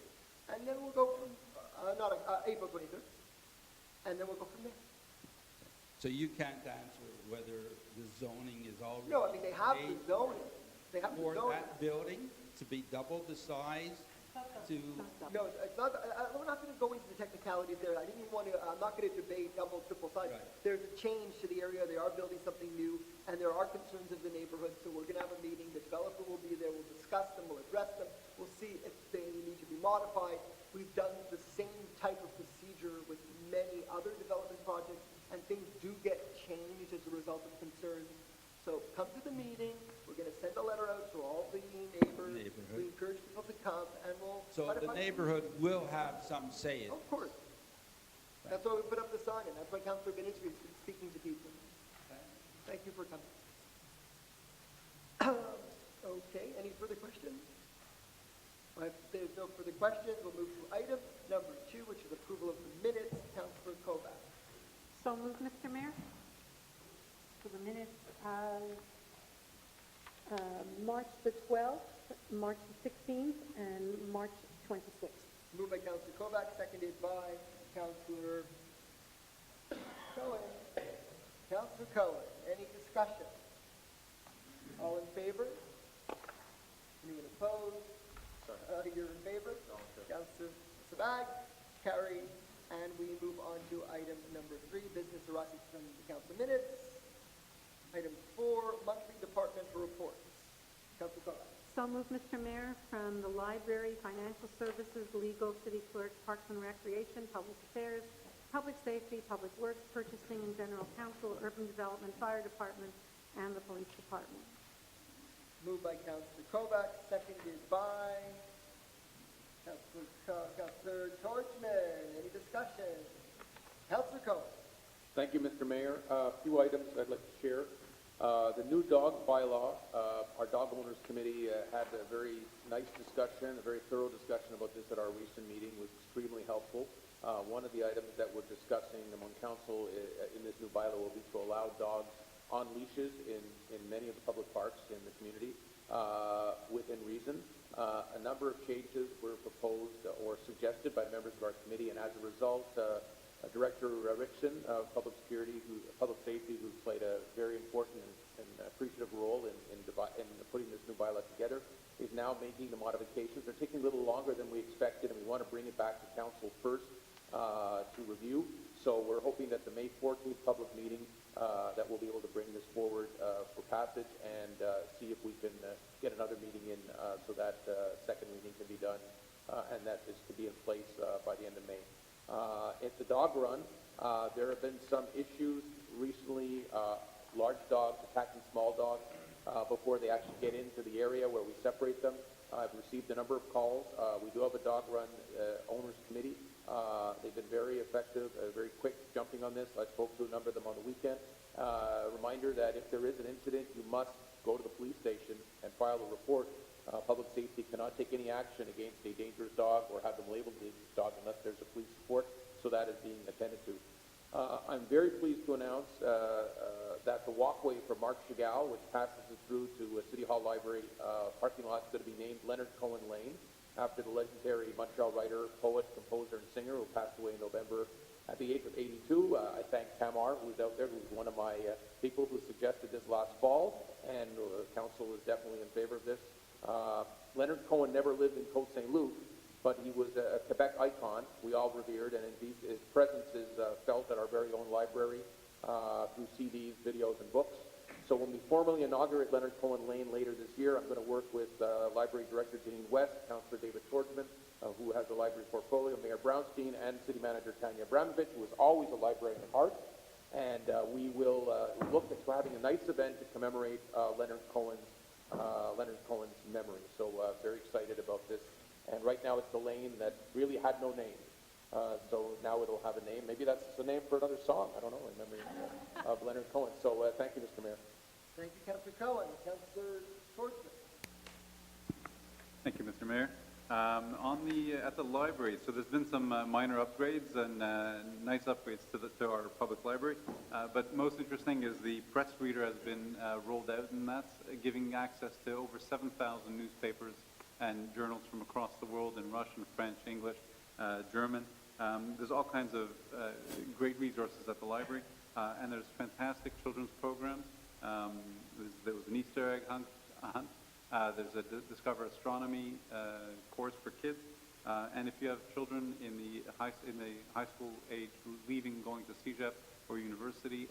And then we'll go from, April 23rd, and then we'll go from there. So you can't answer whether the zoning is already No, I mean, they have the made zoning. They have the for zoning. that building to be double the size to, No, it's not, we're not going to go into the technicalities there. I didn't even want to, I'm not going to debate double, triple size. Right. There's a change to the area. They are building something new, and there are concerns of the neighborhood, so we're going to have a meeting. The developer will be there. We'll discuss them. We'll address them. We'll see if they need to be modified. We've done the same type of procedure with many other development projects, and things do get changed as a result of concerns. So come to the meeting. We're going to send a letter out to all the neighbors. Neighborhood. We encourage people to come, and we'll so try to the find- neighborhood will have some say in it. Of course. That's why we put up the sign, and that's why Councillor Ben-Isri has been speaking to people. Thank you for coming. Okay, any further questions? If there's no further questions, we'll move to item number 2, which is approval of the minutes. Councillor Kovac. So moved, Mr. Mayor. For the minutes of March the 12th, March the 16th, and March 26th. Moved by Councillor Kovac, seconded by Councillor Cohen. Councillor Cohen, any discussion? All in favor? Anyone opposed? You're in favor? Councillor Sabag, carried. And we move on to item number 3, business arising from the council minutes. Item 4, monthly departmental reports. Councillor Kovac. So moved, Mr. Mayor, from the library, financial services, legal, city clerk, parks and recreation, public affairs, public safety, public works, purchasing and general counsel, urban development, fire department, and the police department. Moved by Councillor Kovac, seconded by Councillor Torchman. Any discussion? Councillor Cohen. Thank you, Mr. Mayor. A few items I'd like to share. The new dog bylaw, our dog owners committee had a very nice discussion, a very thorough discussion about this at our recent meeting. It was extremely helpful. One of the items that we're discussing among council in this new bylaw will be to allow dogs on leashes in many of the public parks in the community within reason. A number of changes were proposed or suggested by members of our committee, and as a result, Director Rickson of Public Safety, who played a very important and appreciative role in putting this new bylaw together, is now making the modifications. They're taking a little longer than we expected, and we want to bring it back to council first to review. So we're hoping that the May 14th public meeting that we'll be able to bring this forward for passage and see if we can get another meeting in so that second reading can be done and that is to be in place by the end of May. At the dog run, there have been some issues recently, large dogs attacking small dogs before they actually get into the area where we separate them. I've received a number of calls. We do have a dog run owners committee. They've been very effective, very quick jumping on this. I spoke to a number of them on the weekend. Reminder that if there is an incident, you must go to the police station and file a report. Public safety cannot take any action against a dangerous dog or have them labeled a dangerous dog unless there's a police report, so that is being attended to. I'm very pleased to announce that the walkway for Marc Chagall, which passes it through to City Hall Library parking lot, is going to be named Leonard Cohen Lane, after the legendary Montreal writer, poet, composer, and singer who passed away in November at the age of 82. I thank Tamar, who's out there, who's one of my people who suggested this last fall, and council is definitely in favor of this. Leonard Cohen never lived in Côte Saint-Luc, but he was a Quebec icon we all revered, and indeed his presence is felt at our very own library through CDs, videos, and books. So when we formally inaugurate Leonard Cohen Lane later this year, I'm going to work with Library Director Janine West, Councillor David Schwartzman, who has the library portfolio, Mayor Brownstein, and City Manager Tanya Abramovich, who is always a librarian at heart. And we will look at having a nice event to commemorate Leonard Cohen's memory. So very excited about this. And right now it's the lane that really had no name. So now it'll have a name. Maybe that's the name for another song. I don't know, in memory of Leonard Cohen. So thank you, Mr. Mayor. Thank you, Councillor Cohen. Councillor Schwartzman. Thank you, Mr. Mayor. At the library, so there's been some minor upgrades and nice upgrades to our public library. But most interesting is the press reader has been rolled out, and that's giving access to over 7,000 newspapers and journals from across the world in Russian, French, English, German. There's all kinds of great resources at the library, and there's fantastic children's programs. There was an Easter egg hunt. There's a Discover Astronomy course for kids, and if you have children in the high school age leaving, going to CEGEP or university,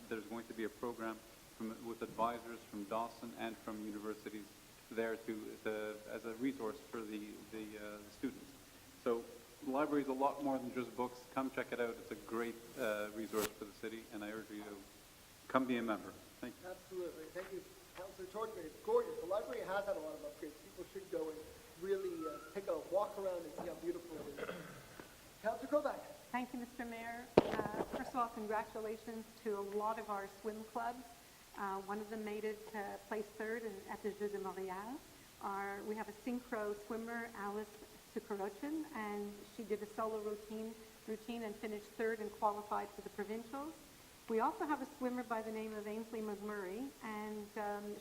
there's going to be a program with advisors from Dawson and from universities there as a resource for the students. So the library is a lot more than just books. Come check it out. It's a great resource for the city, and I urge you to come be a member. Thank you. Absolutely. Thank you, Councillor Schwartzman. It's gorgeous. The library has had a lot of upgrades. People should go and really take a walk around and see how beautiful it is. Councillor Krovac. Thank you, Mr. Mayor. First of all, congratulations to a lot of our swim clubs. One of them made it place third at the Jeux de Montréal. We have a synchro swimmer, Alice Sukorochin, and she did a solo routine and finished third and qualified for the provincials. We also have a swimmer by the name of Ainsley McMurray, and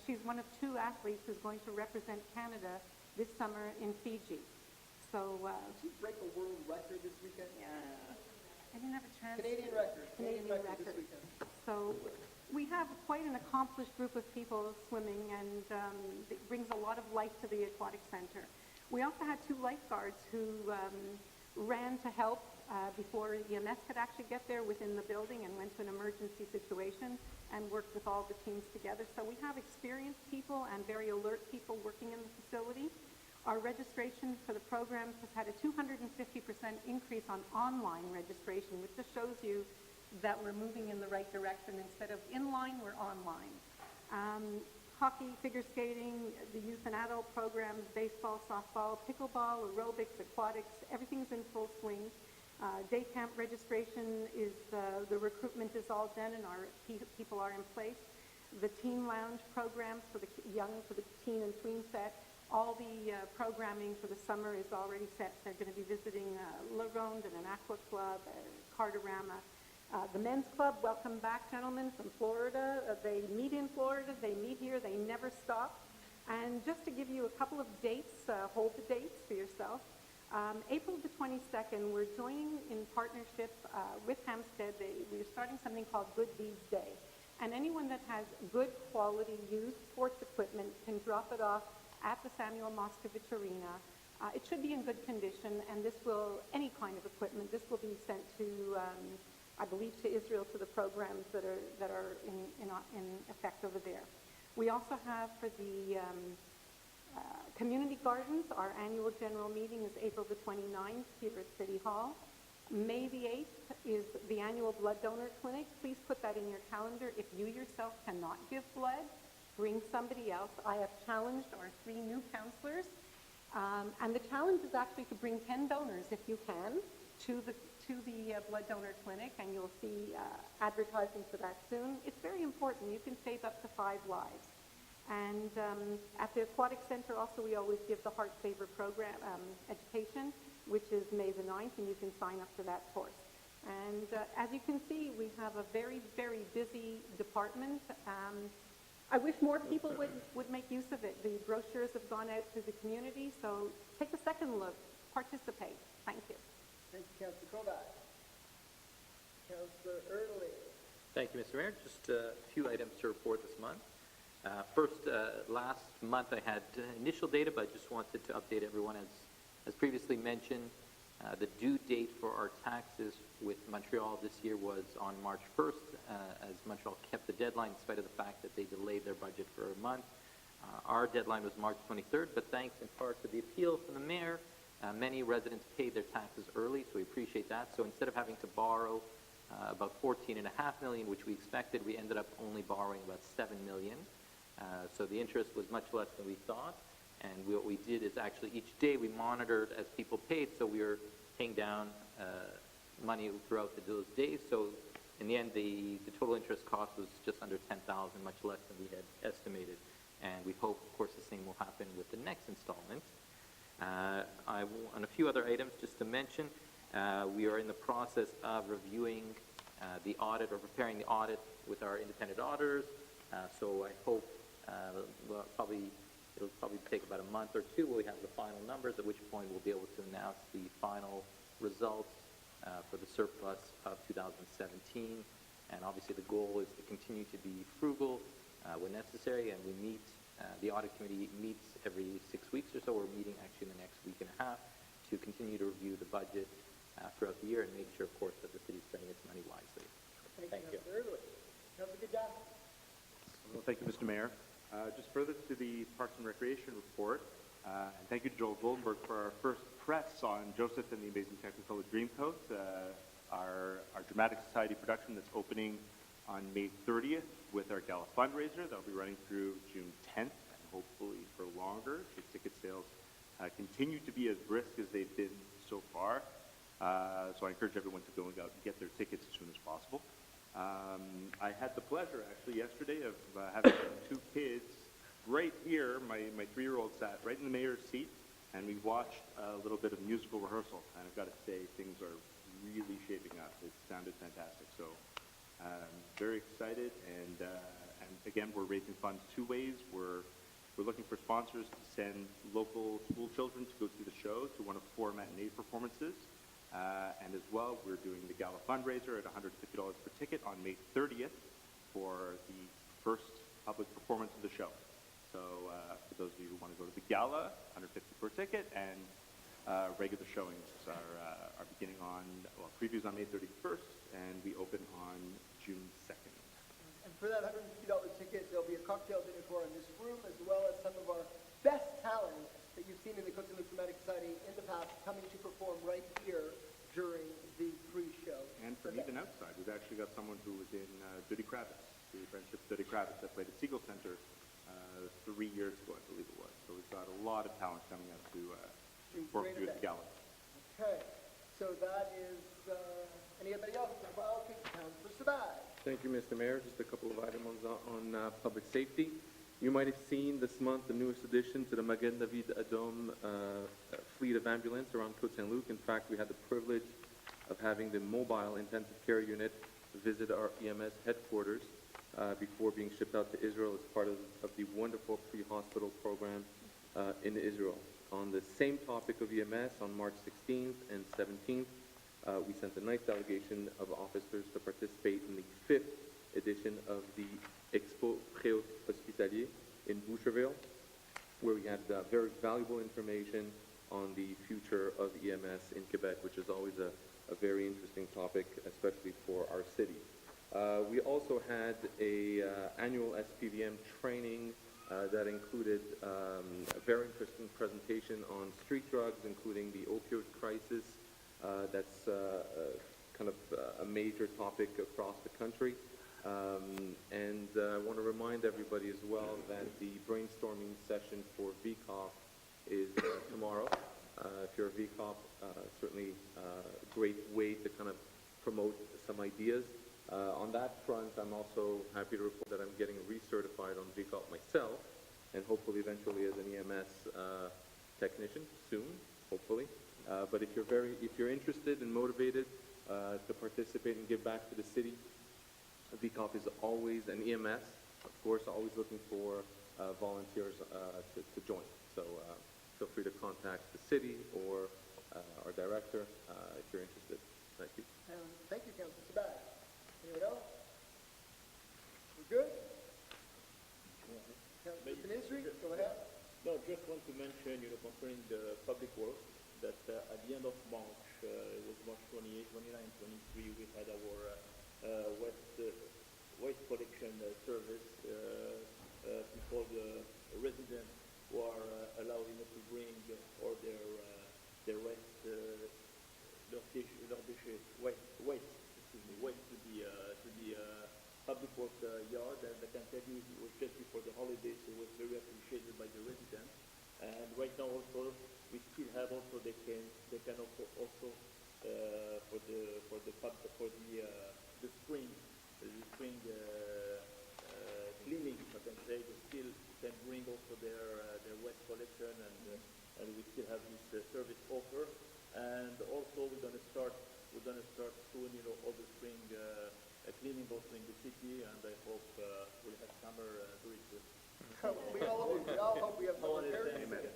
she's one of two athletes who's going to represent Canada this summer in Fiji. So, did she break a world record this weekend? Yeah. I didn't have a chance. Canadian record this weekend. So we have quite an accomplished group of people swimming, and it brings a lot of life to the aquatic center. We also had two lifeguards who ran to help before EMS could actually get there within the building and went to an emergency situation and worked with all the teams together. So we have experienced people and very alert people working in the facility. Our registration for the programs has had a 250% increase on online registration, which just shows you that we're moving in the right direction. Instead of in-line, we're online. Hockey, figure skating, the youth and adult programs, baseball, softball, pickleball, aerobics, aquatics, everything's in full swing. Day camp registration is, the recruitment is all done and our people are in place. the teen lounge programs for the for the teen and tween set. All the programming for the summer is already set. They're going to be visiting La Ronde and an aqua club, a Cartorama. The men's club, welcome back, gentlemen, from Florida. They meet in Florida, they meet here, they never stop. And just to give you a couple of dates, hold the dates for yourself. April the 22nd, we're joining in partnership with Hampstead. We're starting something called Good Deeds Day. And anyone that has good quality used sports equipment can drop it off at the Samuel Moscovich Arena. It should be in good condition, and this will, any kind of equipment, this will be sent to, I believe, to Israel, to the programs that are in effect over there. We also have for the community gardens, our annual general meeting is April the 29th here at City Hall. May the 8th is the annual blood donor clinic. Please put that in your calendar. If you yourself cannot give blood, bring somebody else. I have challenged our 3 new counselors, and the challenge is actually to bring 10 donors, if you can, to the blood donor clinic, and you'll see advertising for that soon. It's very important. You can save up to 5 lives. And at the Aquatic Center also, we always give the Heart Saver program education, which is May the 9th, and you can sign up for that course. And as you can see, we have a very, very busy department. I wish more people would make use of it. The brochures have gone out to the community, so take a second look, participate. Thank you. Thank you, Councillor Kovac. Councillor Early. Thank you, Mr. Mayor. Just a few items to report this month. First, last month I had initial data, but I just wanted to update everyone. As previously mentioned, the due date for our taxes with Montreal this year was on March 1st, as Montreal kept the deadline in spite of the fact that they delayed their budget for a month. Our deadline was March 23rd, but thanks in part to the appeal from the mayor, many residents paid their taxes early, so we appreciate that. So instead of having to borrow about $14.5 million, which we expected, we ended up only borrowing about $7 million. So the interest was much less than we thought. And what we did is actually each day we monitored as people paid, so we were paying down money throughout those days. So in the end, the total interest cost was just under $10,000, much less than we had estimated. And we hope, of course, the same will happen with the next installment. On a few other items, just to mention, we are in the process of reviewing the audit or preparing the audit with our independent auditors. So I hope it'll probably take about a month or two when we have the final numbers, at which point we'll be able to announce the final results for the surplus of 2017. And obviously the goal is to continue to be frugal when necessary, and we meet, the audit committee meets every 6 weeks or so. We're meeting actually in the next week and a half to continue to review the budget throughout the year and make sure, of course, that the city is spending its money wisely. Thank you. Councillor Gaddafi. Well, thank you, Mr. Mayor. Just further to the Parks and Recreation report, and thank you to Joel Goldenberg for our first press on Joseph and the Amazing Technicolor Dreamcoat, our Dramatic Society production that's opening on May 30th with our gala fundraiser. That'll be running through June 10th and hopefully for longer. The ticket sales continue to be as brisk as they've been so far. So I encourage everyone to go and get their tickets as soon as possible. I had the pleasure, actually, yesterday of having 2 kids right here. My 3-year-old sat right in the mayor's seat, and we watched a little bit of musical rehearsal. And I've got to say, things are really shaping up. It sounded fantastic. So very excited. And again, we're raising funds 2 ways. We're looking for sponsors to send local school children to go see the show, to one of 4 matinee performances. And as well, we're doing the gala fundraiser at $150 per ticket on May 30th for the first public performance of the show. So for those of you who want to go to the gala, $150 per ticket, and regular showings are beginning on, well, previews on May 31st, and we open on June 2nd. And for that $150 ticket, there'll be a cocktail dinner tour in this room, as well as some of our best talent that you've seen in the Côte Saint-Luc Dramatic Society in the past coming to perform right here during the pre-show. And from even outside, we've actually got someone who was in Duddy Kravitz, the Friendship Duddy Kravitz that played at Siegel Center 3 years ago, I believe it was. So we've got a lot of talent coming out to perform with the gala. Okay, so that is, anybody else? Okay, Councillor Sabag. Thank you, Mr. Mayor. Just a couple of items on public safety. You might have seen this month the newest addition to the Magen David Adom fleet of ambulance around Côte Saint-Luc. In fact, we had the privilege of having the mobile intensive care unit visit our EMS headquarters before being shipped out to Israel as part of the wonderful pre-hospital program in Israel. On the same topic of EMS, on March 16th and 17th, we sent a nice delegation of officers to participate in the 5th edition of the Expo Pré-Hospitalier in Boucherville, where we had very valuable information on the future of EMS in Quebec, which is always a very interesting topic, especially for our city. We also had a annual SPVM training that included a very interesting presentation on street drugs, including the opioid crisis. That's kind of a major topic across the country. And I want to remind everybody as well that the brainstorming session for VCOP is tomorrow. If you're a VCOP, certainly a great way to kind of promote some ideas. On that front, I'm also happy to report that I'm getting recertified on VCOP myself, and hopefully eventually as an EMS technician soon, hopefully. But if you're interested and motivated to participate and give back to the city, VCOP is always an EMS, of course, always looking for volunteers to join. So feel free to contact the city or our director if you're interested. Thank you. Thank you, Councilor Sabag. Anyone else? We're good? Councilor Finisri, go ahead. No, just want to mention, concerning the public works, that at the end of March, it was March 28, 29, 23, we had our waste collection service. People, the residents who are allowed to bring all their waste, waste to the public works yard. And I can tell you, it was just before the holidays, so it was very appreciated by the residents. And right now also, we still have also they can also for the spring cleaning, I can say, they still can bring also their waste collection, and we still have this service offer. And also we're gonna start soon, all the spring cleaning also in the city, and I hope we'll have summer very soon. We all hope we have some very soon.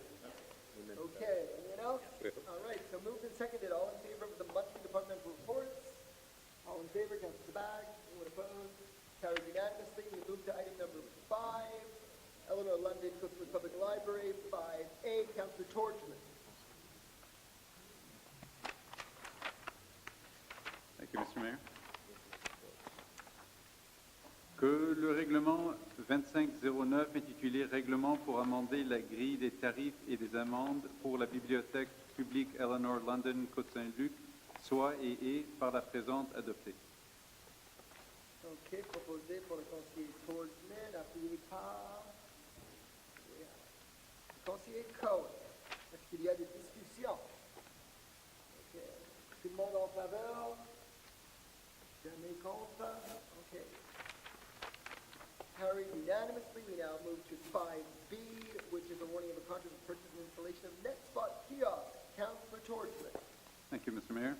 Okay, anyone else? All right, so moved and seconded. All in favor of the monthly departmental reports? All in favor, Councilor Sabag. Anyone opposed? Carried unanimously. We move to item number 5, Eleanor London Côte Saint-Luc Public Library, 5A, Councilor Torchman. Thank you, Mr. Mayor. Que le règlement 2509 intitulé Règlement pour amender la grille des tarifs et des amendes pour la bibliothèque publique Eleanor London Côte Saint-Luc soit et est par la présente adopté. Ok, proposé pour le conseiller Torchman, appuyé par le conseiller Cohen. Est-ce qu'il y a des discussions? Ok. Tout le monde en faveur? Jamais contre? Ok. Carried unanimously. We now move to 5B, which is a warning of a contract for purchase and installation of NetSpot kiosk. Councilor Torchman. Thank you, Mr. Mayor.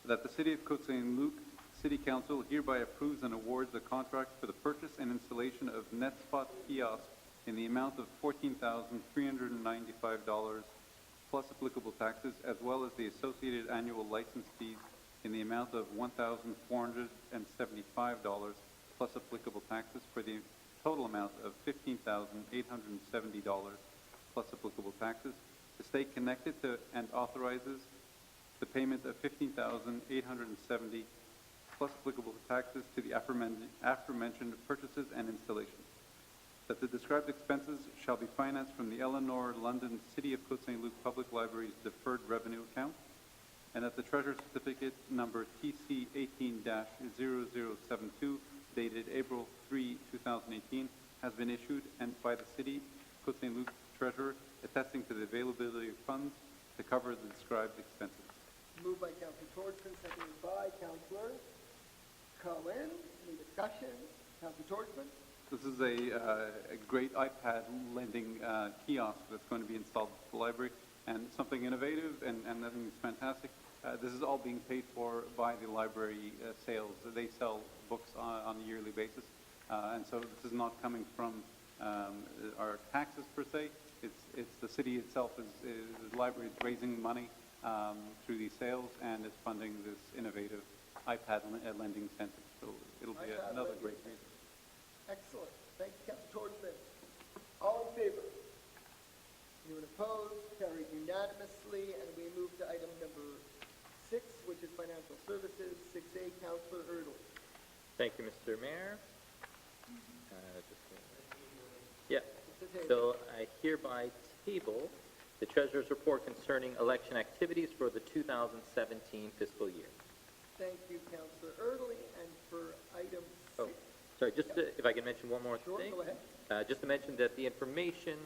That the City of Côte Saint-Luc City Council hereby approves and awards a contract for the purchase and installation of NetSpot kiosk in the amount of $14,395 plus applicable taxes, as well as the associated annual license fees in the amount of $1,475 plus applicable taxes for the total amount of $15,870 plus applicable taxes, to stay connected to and authorizes the payment of $15,870 plus applicable taxes to the aforementioned purchases and installations. That the described expenses shall be financed from the Eleanor London City of Côte Saint-Luc Public Library's deferred revenue account, and that the Treasurer Certificate number TC 18-0072, dated April 3, 2018, has been issued and by the City Côte Saint-Luc Treasurer, attesting to the availability of funds to cover the described expenses. Moved by Councilor Torchman, seconded by Councilor Cohen. Any discussion? Councillor Torchman? This is a great iPad lending kiosk that's going to be installed at the library, and something innovative, and I think it's fantastic. This is all being paid for by the library sales. They sell books on a yearly basis, and so this is not coming from our taxes per se. It's the city itself, the library is raising money through these sales, and it's funding this innovative iPad lending center. So it'll be another great reason. Excellent. Thank you, Councillor Torchman. All in favor? Anyone opposed? Carried unanimously. And we move to item number 6, which is financial services. 6A, Councillor Erdl. Thank you, Mr. Mayor. Yeah. So I hereby table the Treasurer's report concerning election activities for the 2017 fiscal year. Thank you, Councillor Erdl. And for item 6. Oh, sorry, just to, if I can mention one more thing. Go ahead. Just to mention that the information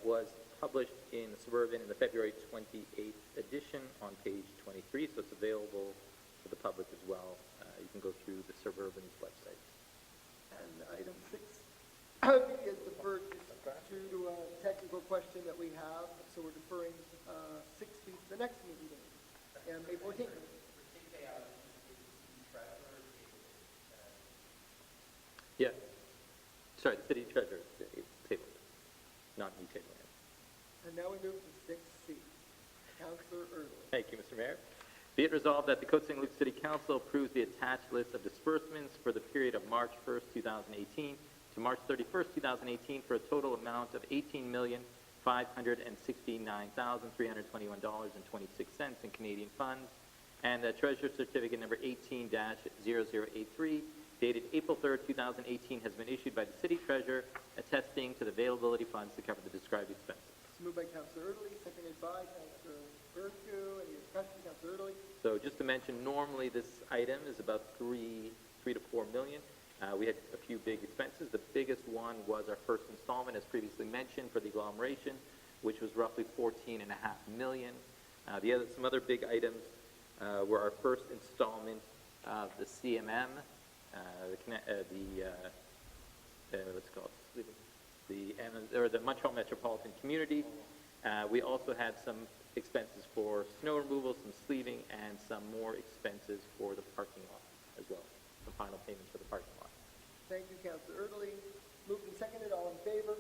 was published in the Suburban in the February 28th edition on page 23, so it's available to the public as well. You can go through the Suburban's website. And item 6 is deferred due to a technical question that we have, so we're deferring 6 to the next meeting, and May 14th. Yeah. Sorry, the city treasurer tabled it, not me tabling it. And now we move to 6C. Councillor Erdl. Thank you, Mr. Mayor. Be it resolved that the Côte Saint-Luc City Council approves the attached list of disbursements for the period of March 1st, 2018 to March 31st, 2018 for a total amount of $18,569,321.26 in Canadian funds, and Treasurer's Certificate number 18-0083 dated April 3rd, 2018 has been issued by the City Treasurer attesting to the availability funds to cover the described expenses. It's moved by Councillor Erdl, seconded by Councillor Bercu. Any discussion, Councillor Erdl? So just to mention, normally this item is about $3 to $4 million. We had a few big expenses. The biggest one was our first installment, as previously mentioned, for the agglomeration, which was roughly $14.5 million. Some other big items were our first installment of the CMM, the Montreal Metropolitan Community. We also had some expenses for snow removal, some sleeving, and some more expenses for the parking lot as well. Some final payments for the parking lot. Thank you, Councillor Erdl. Moved and seconded. All in favor?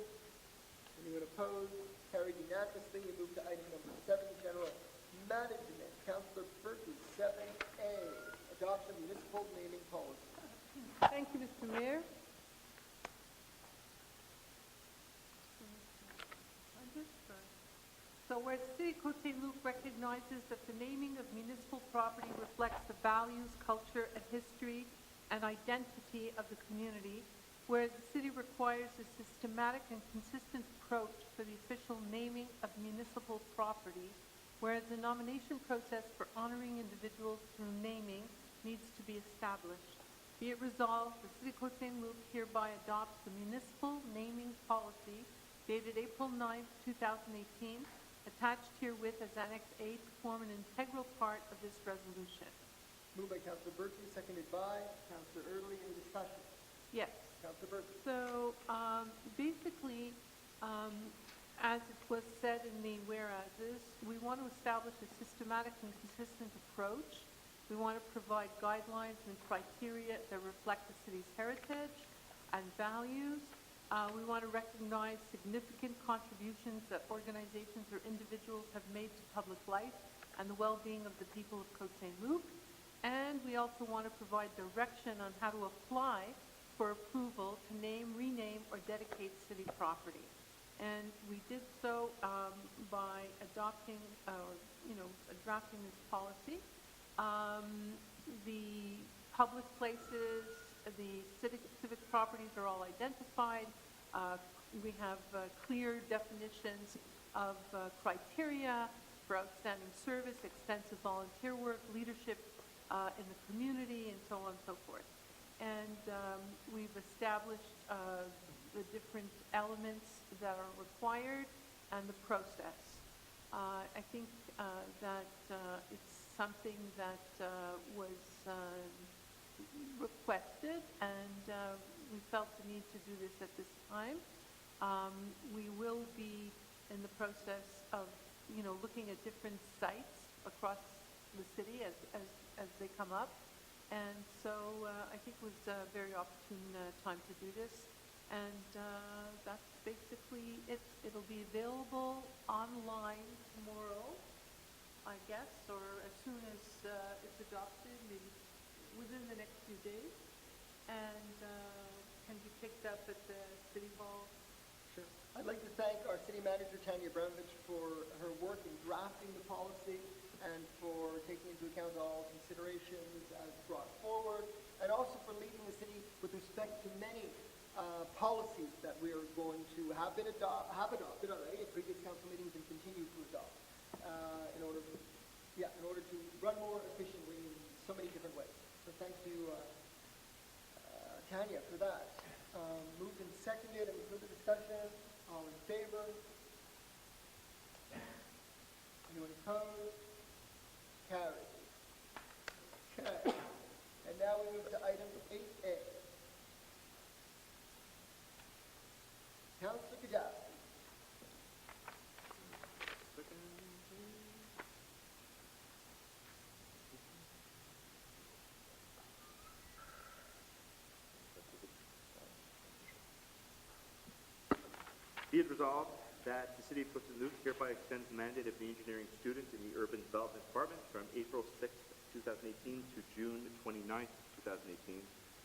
Anyone opposed? Carried unanimously. We move to item number 7, General Management. Councillor Bercu, 7A, Adoption of Municipal Naming Policy. Thank you, Mr. Mayor. So where the City of Côte Saint-Luc recognizes that the naming of municipal property reflects the values, culture, and history and identity of the community, whereas the city requires a systematic and consistent approach for the official naming of municipal property, whereas the nomination process for honoring individuals through naming needs to be established. Be it resolved, the City of Côte Saint-Luc hereby adopts the municipal naming policy dated April 9, 2018, attached herewith as Annex A to form an integral part of this resolution. Moved by Councillor Bercu, seconded by Councillor Erdl. Any discussion? Yes. Councillor Bercu. So basically, as it was said in the whereases, we want to establish a systematic and consistent approach. We want to provide guidelines and criteria that reflect the city's heritage and values. We want to recognize significant contributions that organizations or individuals have made to public life and the well-being of the people of Côte Saint-Luc. And we also want to provide direction on how to apply for approval to name, rename, or dedicate city property. And we did so by adopting, drafting this policy. The public places, the civic properties are all identified. We have clear definitions of criteria for outstanding service, extensive volunteer work, leadership in the community, and so on and so forth. And we've established the different elements that are required and the process. I think that it's something that was requested, and we felt the need to do this at this time. We will be in the process of, looking at different sites across the city as they come up. And so I think it was a very opportune time to do this. And that's basically it. It'll be available online tomorrow, I guess, or as soon as it's adopted, maybe within the next few days, and can be picked up at the City Hall. Sure. I'd like to thank our city manager, Tanya Abramovich, for her work in drafting the policy and for taking into account all considerations as brought forward, and also for leading the city with respect to many policies that we are going to have adopted already at previous council meetings and continue to adopt in order to run more efficiently in so many different ways. So thank you, Tanya, for that. Moved and seconded. Any further discussion? All in favor? Anyone opposed? Carried. Okay. And now we move to item 8A. Councilor Kajowski. Be it resolved that the City of Côte Saint-Luc hereby extends the mandate of the engineering student in the Urban Development Department from April 6th, 2018 to June 29th, 2018.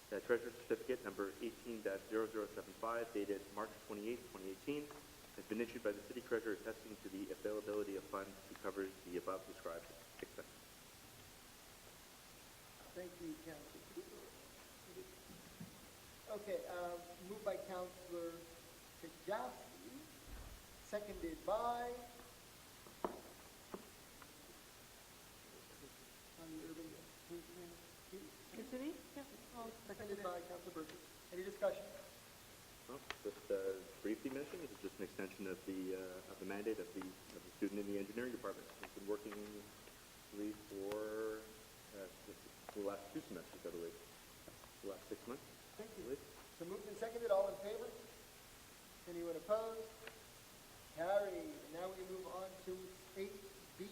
The Treasurer Certificate number 18-0075 dated March 28th, 2018 has been issued by the City Treasurer attesting to the availability of funds to cover the above described expenses. Thank you, Councilor. Okay, moved by Councilor Kajowski, seconded by City? Seconded by Councilor Burgess. Any discussion? Well, just briefly mentioned, this is just an extension of the mandate of the student in the engineering department. He's been working, I believe, for the last 2 semesters, I believe. The last 6 months. Thank you. So moved and seconded. All in favor? Anyone opposed? Carried. Now we move on to 8B.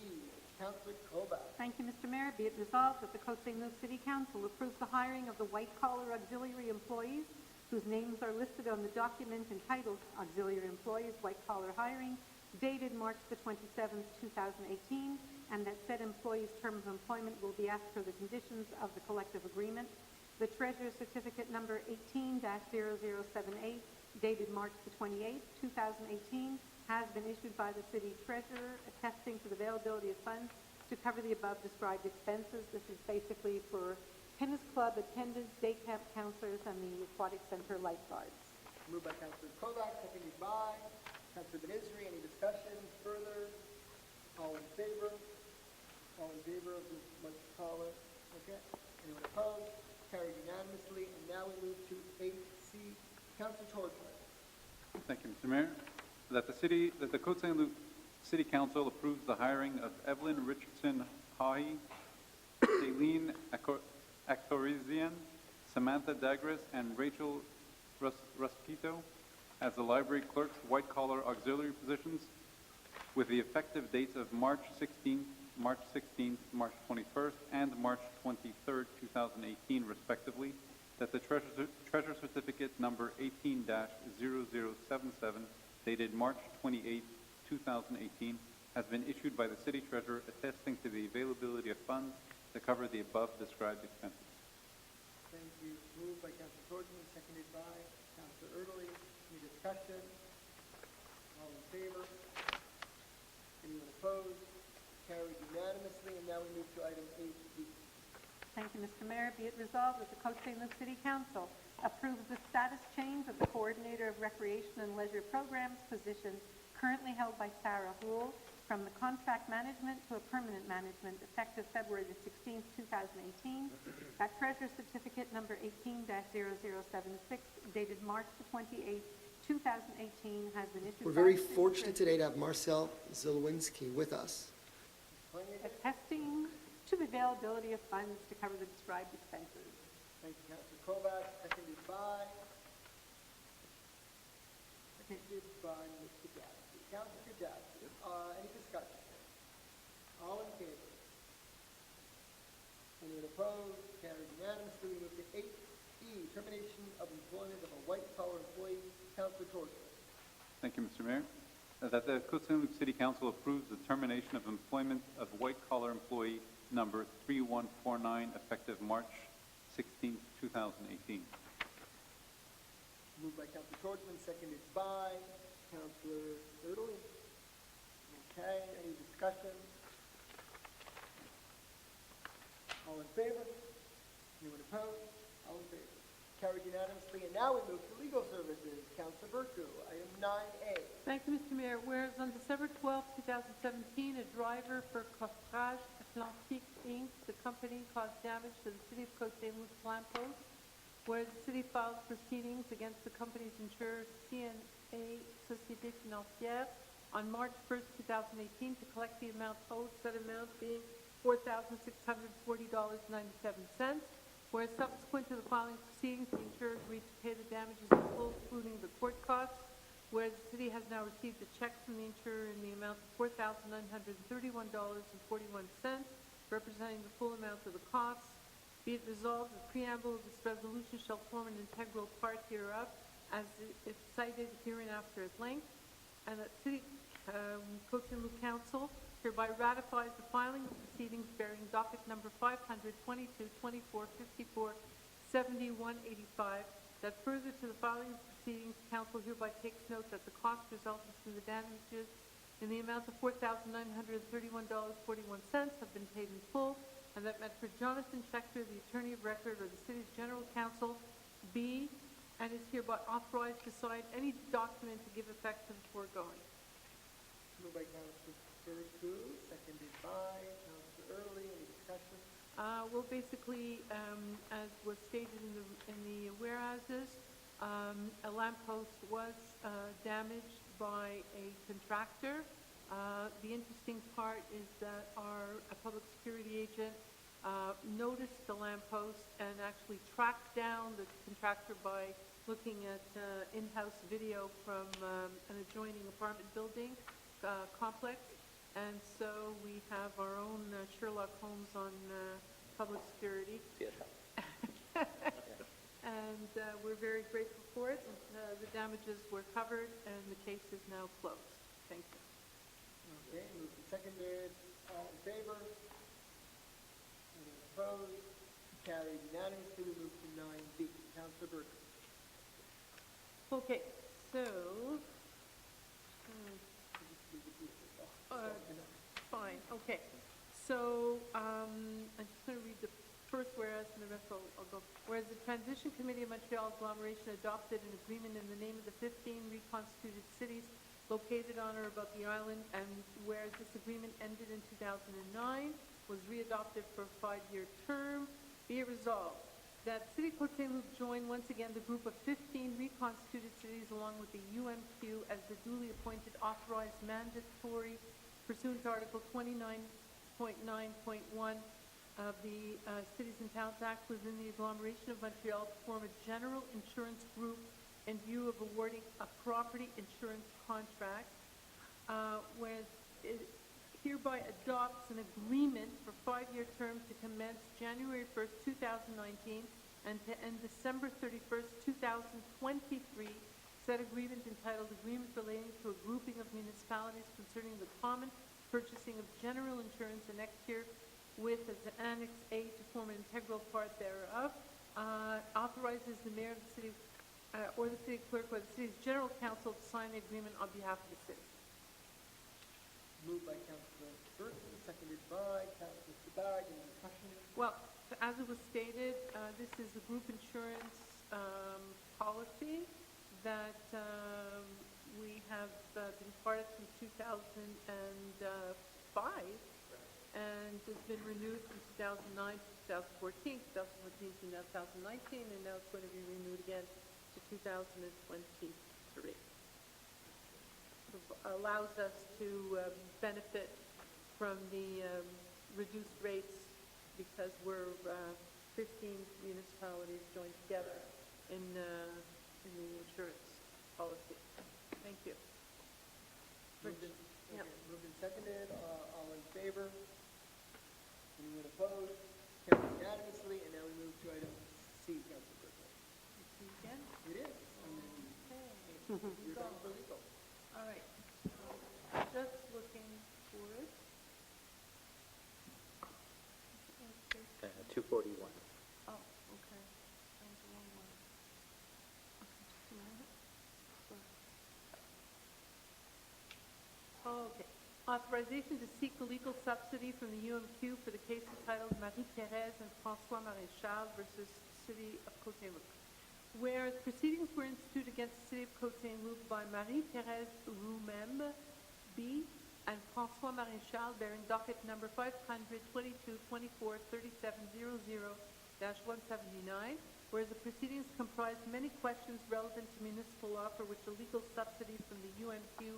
Councilor Kobach. Thank you, Mr. Mayor. Be it resolved that the Côte Saint-Luc City Council approves the hiring of the white-collar auxiliary employees whose names are listed on the document entitled Auxiliary Employees White-Collar Hiring, dated March the 27th, 2018, and that said employees' term of employment will be as per the conditions of the collective agreement. The Treasurer's Certificate number 18-0078, dated March the 28th, 2018, has been issued by the City Treasurer, attesting to the availability of funds to cover the above described expenses. This is basically for tennis club attendants, day camp counselors, and the aquatic center lifeguards. Moved by Councilor Kobach, seconded by Councilor Ben-Isri. Any discussion further? All in favor? All in favor of the white-collar? Okay. Anyone opposed? Carried unanimously. And now we move to 8C. Councilor Torchman. Thank you, Mr. Mayor. That the Côte Saint-Luc City Council approves the hiring of Evelyn Richardson Haughey, Aileen Actorizian, Samantha Dagras, and Rachel Ruspito as the library clerk's white-collar auxiliary positions with the effective dates of March 16th, March 21st, and March 23rd, 2018, respectively. That the Treasurer Certificate number 18-0077, dated March 28, 2018, has been issued by the City Treasurer attesting to the availability of funds to cover the above described expenses. Thank you. Moved by Councilor Torchman, seconded by Councilor Erdely. Any discussion? All in favor? Anyone opposed? Carried unanimously. And now we move to item 8B. Thank you, Mr. Mayor. Be it resolved that the Côte Saint-Luc City Council approves the status change of the Coordinator of Recreation and Leisure Programs position currently held by Sarah Houle from the contract management to a permanent management effective February the 16th, 2018. That Treasurer Certificate number 18-0076 dated March the 28th, 2018 has been issued. We're very fortunate today to have Marcel Zilwinski with us. Attesting to the availability of funds to cover the described expenses. Thank you, Councillor Kovacs, seconded by Mr. Gadowski. Councillor Gadowski, any discussion? All in favor? Anyone opposed? Carried unanimously. We move to 8E, termination of employment of a white-collar employee. Councillor Torres. Thank you, Mr. Mayor. That the Côte Saint-Luc City Council approves the termination of employment of white-collar employee number 3149 effective March 16, 2018. Moved by Councillor Torchman, seconded by Councillor Erdely. Okay, any discussion? All in favor? Anyone opposed? All in favor? Carried unanimously. And now we move to legal services. Councillor Burku, item 9A. Thank you, Mr. Mayor. Whereas on December 12, 2017, a driver for Coffrage Atlantique Inc., the company, caused damage to the City of Côte Saint-Luc lamppost, where the city filed proceedings against the company's insurer CNA Société Financière on March 1st, 2018 to collect the amount owed, said amount being $4,640.97. Whereas subsequent to the filing proceedings, the insurer agreed to pay the damages in full, including the court costs, whereas the city has now received a check from the insurer in the amount of $4,931.41, representing the full amount of the costs. Be it resolved, the preamble of this resolution shall form an integral part hereof, as if cited hereinafter at length, and that City Côte Saint-Luc Council hereby ratifies the filing of proceedings bearing docket number 500, 22, 24, 54, 71, 85, that further to the filing of proceedings, council hereby takes note that the costs resulting from the damages in the amount of $4,931.41 have been paid in full, and that Maitre Jonathan Schechter, the attorney of record, or the city's general counsel, be and is hereby authorized to sign any document to give effect to the foregoing. Moved by Councillor Burku, seconded by Councillor Early. Any discussion? Well, basically, as was stated in the whereases, a lamppost was damaged by a contractor. The interesting part is that a public security agent noticed the lamppost and actually tracked down the contractor by looking at in-house video from an adjoining apartment building complex. And so we have our own Sherlock Holmes on public security. And we're very grateful for it. The damages were covered and the case is now closed. Thank you. Okay, moved and seconded. All in favor? Any opposed? Carried unanimously. We move to 9B. Councillor Burke. Okay, so fine. Okay, so I'm just going to read the first whereas and the rest I'll go. Whereas the Transition Committee of Montreal agglomeration adopted an agreement in the name of the 15 reconstituted cities located on or about the island, and whereas this agreement ended in 2009, was readopted for a 5-year term, be it resolved that City of Côte Saint-Luc join once again the group of 15 reconstituted cities along with the UMQ as the duly appointed authorized mandatory pursuant to Article 29.9.1 of the Cities and Towns Act within the agglomeration of Montreal to form a general insurance group in view of awarding a property insurance contract, whereas it hereby adopts an agreement for 5-year terms to commence January 1st, 2019 and to end December 31st, 2023. Said agreement entitled Agreement Relating to a Grouping of Municipalities Concerning the Common Purchasing of General Insurance annexed here with as an Annex A to form an integral part thereof, authorizes the mayor of the city or the city clerk or the city's general counsel to sign the agreement on behalf of the city. Moved by Councillor Burton, seconded by Councillor Sabag. Any discussion? Well, as it was stated, this is a group insurance policy that we have been part of since 2005, and has been renewed from 2009 to 2014, 2014 to 2019, and now it's going to be renewed again to 2023. Allows us to benefit from the reduced rates because we're 15 municipalities join together in the insurance policy. Thank you. Moved and, Yep. okay, moved and seconded, all in favor? Anyone opposed? Carried unanimously, and now we move to item C, Council President. See you again? It is, and then you're going for legal. All right. Just looking for it. 241. Oh, okay. That was the wrong one. Okay, just a minute. Okay. Authorization to seek a legal subsidy from the UMQ for the case entitled Marie-Thérèse and François Maréchal versus City of Côte Saint-Luc. Whereas proceedings were instituted against the City of Côte Saint-Luc by Marie-Thérèse Roumembe B. and François Maréchal, bearing docket number 522-24-3700-179, whereas the proceedings comprise many questions relevant to municipal law for which a legal subsidy from the UMQ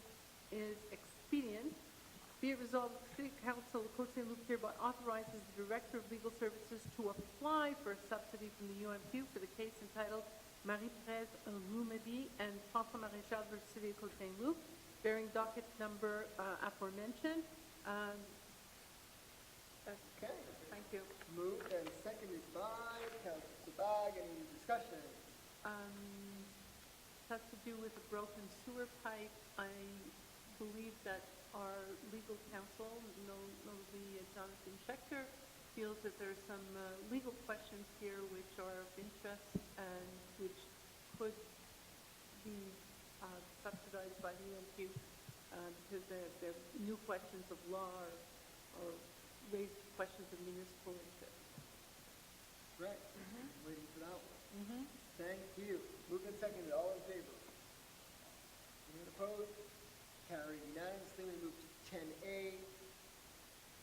is expedient. Be it resolved, the City Council of Côte Saint-Luc hereby authorizes the Director of Legal Services to apply for a subsidy from the UMQ for the case entitled Marie-Thérèse Roumembe and François Maréchal versus City of Côte Saint-Luc, bearing docket number aforementioned. Okay. Thank you. Moved and seconded by Council Sabag. Any discussion? Has to do with a broken sewer pipe. I believe that our legal counsel, notably Jonathan Schechter, feels that there are some legal questions here which are of interest and which could be subsidized by the UMQ because they're new questions of law or raise questions of municipal interest. Right. Waiting for that one. Thank you. Moved and seconded. All in favor? Anyone opposed? Carried unanimously. We move to 10A.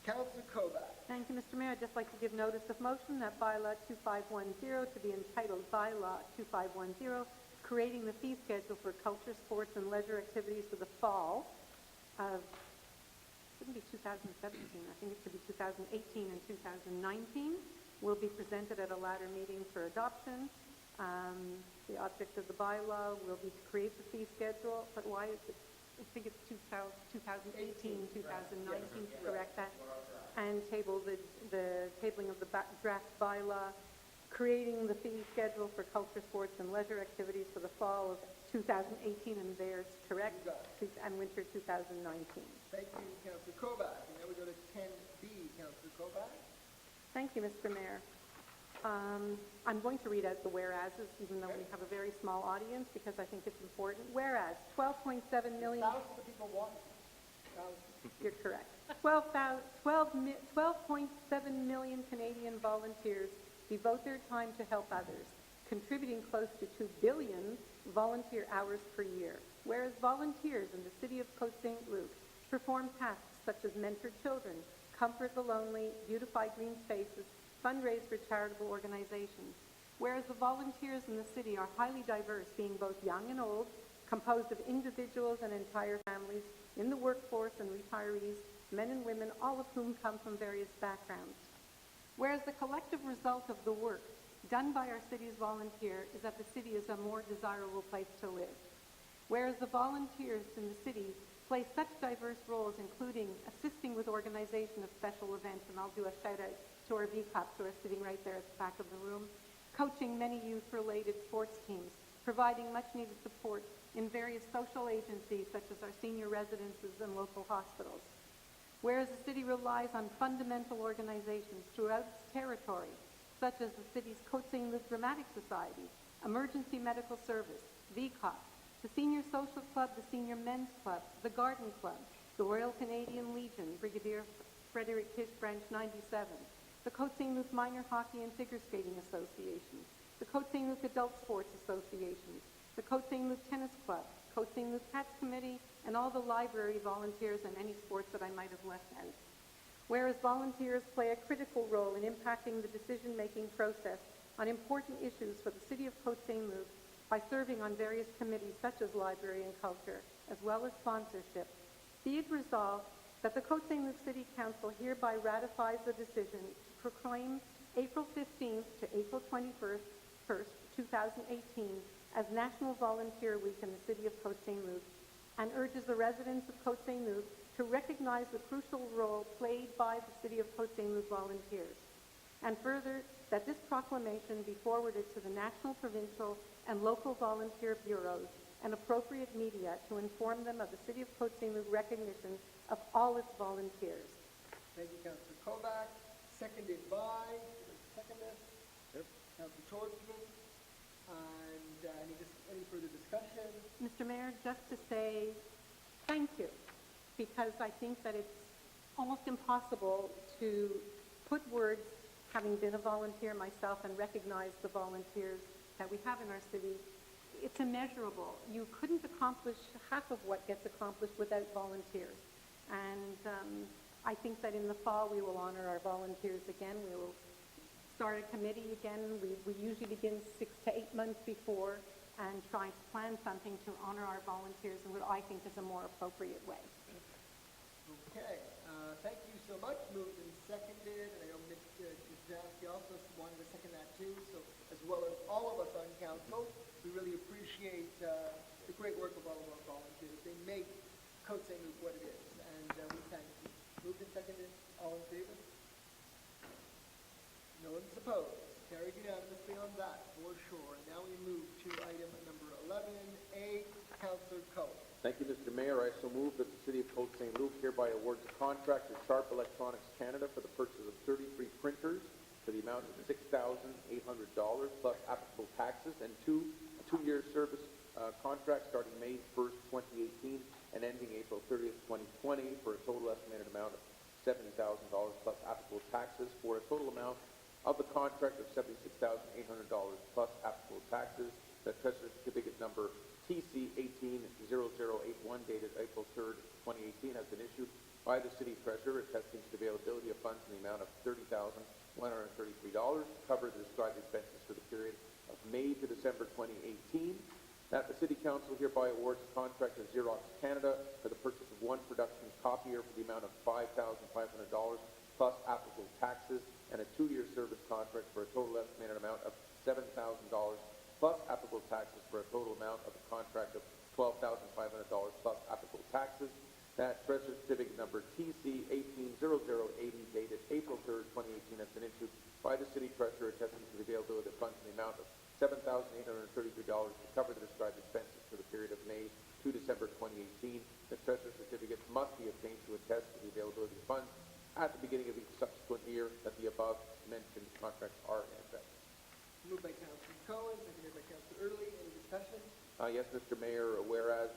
Councilor Kobach. Thank you, Mr. Mayor. I'd just like to give notice of motion that bylaw 2510 to be entitled bylaw 2510, creating the fee schedule for culture, sports, and leisure activities for the fall of, it shouldn't be 2017, I think it should be 2018 and 2019, will be presented at a latter meeting for adoption. The object of the bylaw will be to create the fee schedule, but why is it, I think it's 2018, 2019 to correct that, and table the tabling of the draft bylaw, creating the fee schedule for culture, sports, and leisure activities for the fall of 2018, and there's correct, and winter 2019. Thank you, Councilor Kobach. And now we go to 10B. Councilor Kobach. Thank you, Mr. Mayor. I'm going to read out the whereases, even though we have a very small audience, because I think it's important. Whereas 12.7 million... Thousands of people want it. You're correct. 12.7 million Canadian volunteers devote their time to help others, contributing close to 2 billion volunteer hours per year. Whereas volunteers in the City of Côte Saint-Luc perform tasks such as mentor children, comfort the lonely, beautify green spaces, fundraise for charitable organizations. Whereas the volunteers in the city are highly diverse, being both young and old, composed of individuals and entire families in the workforce and retirees, men and women, all of whom come from various backgrounds. Whereas the collective result of the work done by our city's volunteer is that the city is a more desirable place to live. Whereas the volunteers in the city play such diverse roles, including assisting with organization of special events, and I'll do a shout out to our VCOPs who are sitting right there at the back of the room, coaching many youth-related sports teams, providing much-needed support in various social agencies such as our senior residences and local hospitals. Whereas the city relies on fundamental organizations throughout its territory, such as the city's Côte Saint-Luc Dramatic Society, Emergency Medical Service, VCOP, the Senior Social Club, the Senior Men's Club, the Garden Club, the Royal Canadian Legion, Brigadier Frederick Kish Branch 97, the Côte Saint-Luc Minor Hockey and Figure Skating Association, the Côte Saint-Luc Adult Sports Associations, the Côte Saint-Luc Tennis Club, Côte Saint-Luc Cats Committee, and all the library volunteers and any sports that I might have left out. Whereas volunteers play a critical role in impacting the decision-making process on important issues for the City of Côte Saint-Luc by serving on various committees such as library and culture, as well as sponsorship, be it resolved that the Côte Saint-Luc City Council hereby ratifies the decision to proclaim April 15th to April 21st, 2018 as National Volunteer Week in the city of Côte Saint-Luc, and urges the residents of Côte Saint-Luc to recognize the crucial role played by the city of Côte Saint-Luc volunteers. And further, that this proclamation be forwarded to the national, provincial, and local volunteer bureaus and appropriate media to inform them of the city of Côte Saint-Luc recognition of all its volunteers. Thank you, Councillor Kovac. Seconded by, seconded, Councillor Torstman. And any further discussion? Mr. Mayor, just to say thank you, because I think that it's almost impossible to put words, having been a volunteer myself and recognize the volunteers that we have in our city. It's immeasurable. You couldn't accomplish half of what gets accomplished without volunteers. And I think that in the fall we will honor our volunteers again. We will start a committee again. We usually begin 6 to 8 months before and try to plan something to honor our volunteers in what I think is a more appropriate way. Okay, thank you so much. Moved and seconded, and I know Ms. Jaski also wanted to second that too, so as well as all of us on council, we really appreciate the great work of all of our volunteers. They make Côte Saint-Luc what it is, and we thank you. Moved and seconded, all in favor? No one's opposed. Carried unanimously on that, for sure. And now we move to item number 11A, Councillor Cohen. Thank you, Mr. Mayor. I so move that the City of Côte Saint-Luc hereby awards a contract to Sharp Electronics Canada for the purchase of 33 printers for the amount of $6,800 plus applicable taxes, and a two-year service contract starting May 1st, 2018 and ending April 30th, 2020 for a total estimated amount of $70,000 plus applicable taxes, for a total amount of the contract of $76,800 plus applicable taxes. The treasurer certificate number TC 180081 dated April 3rd, 2018 has been issued by the city treasurer attesting to the availability of funds in the amount of $30,133 to cover the described expenses for the period of May to December 2018. That the City Council hereby awards a contract to Xerox Canada for the purchase of one production copier for the amount of $5,500 plus applicable taxes, and a two-year service contract for a total estimated amount of $7,000 plus applicable taxes for a total amount of the contract of $12,500 plus applicable taxes. That treasurer certificate number TC 180080 dated April 3rd, 2018 has been issued by the city treasurer attesting to the availability of funds in the amount of $7,833 to cover the described expenses for the period of May to December 2018. The treasurer certificate must be obtained to attest to the availability of funds at the beginning of each subsequent year that the above mentioned contracts are in effect. Moved by Councillor Cohen, seconded by Councillor Early. Any discussion? Yes, Mr. Mayor, whereas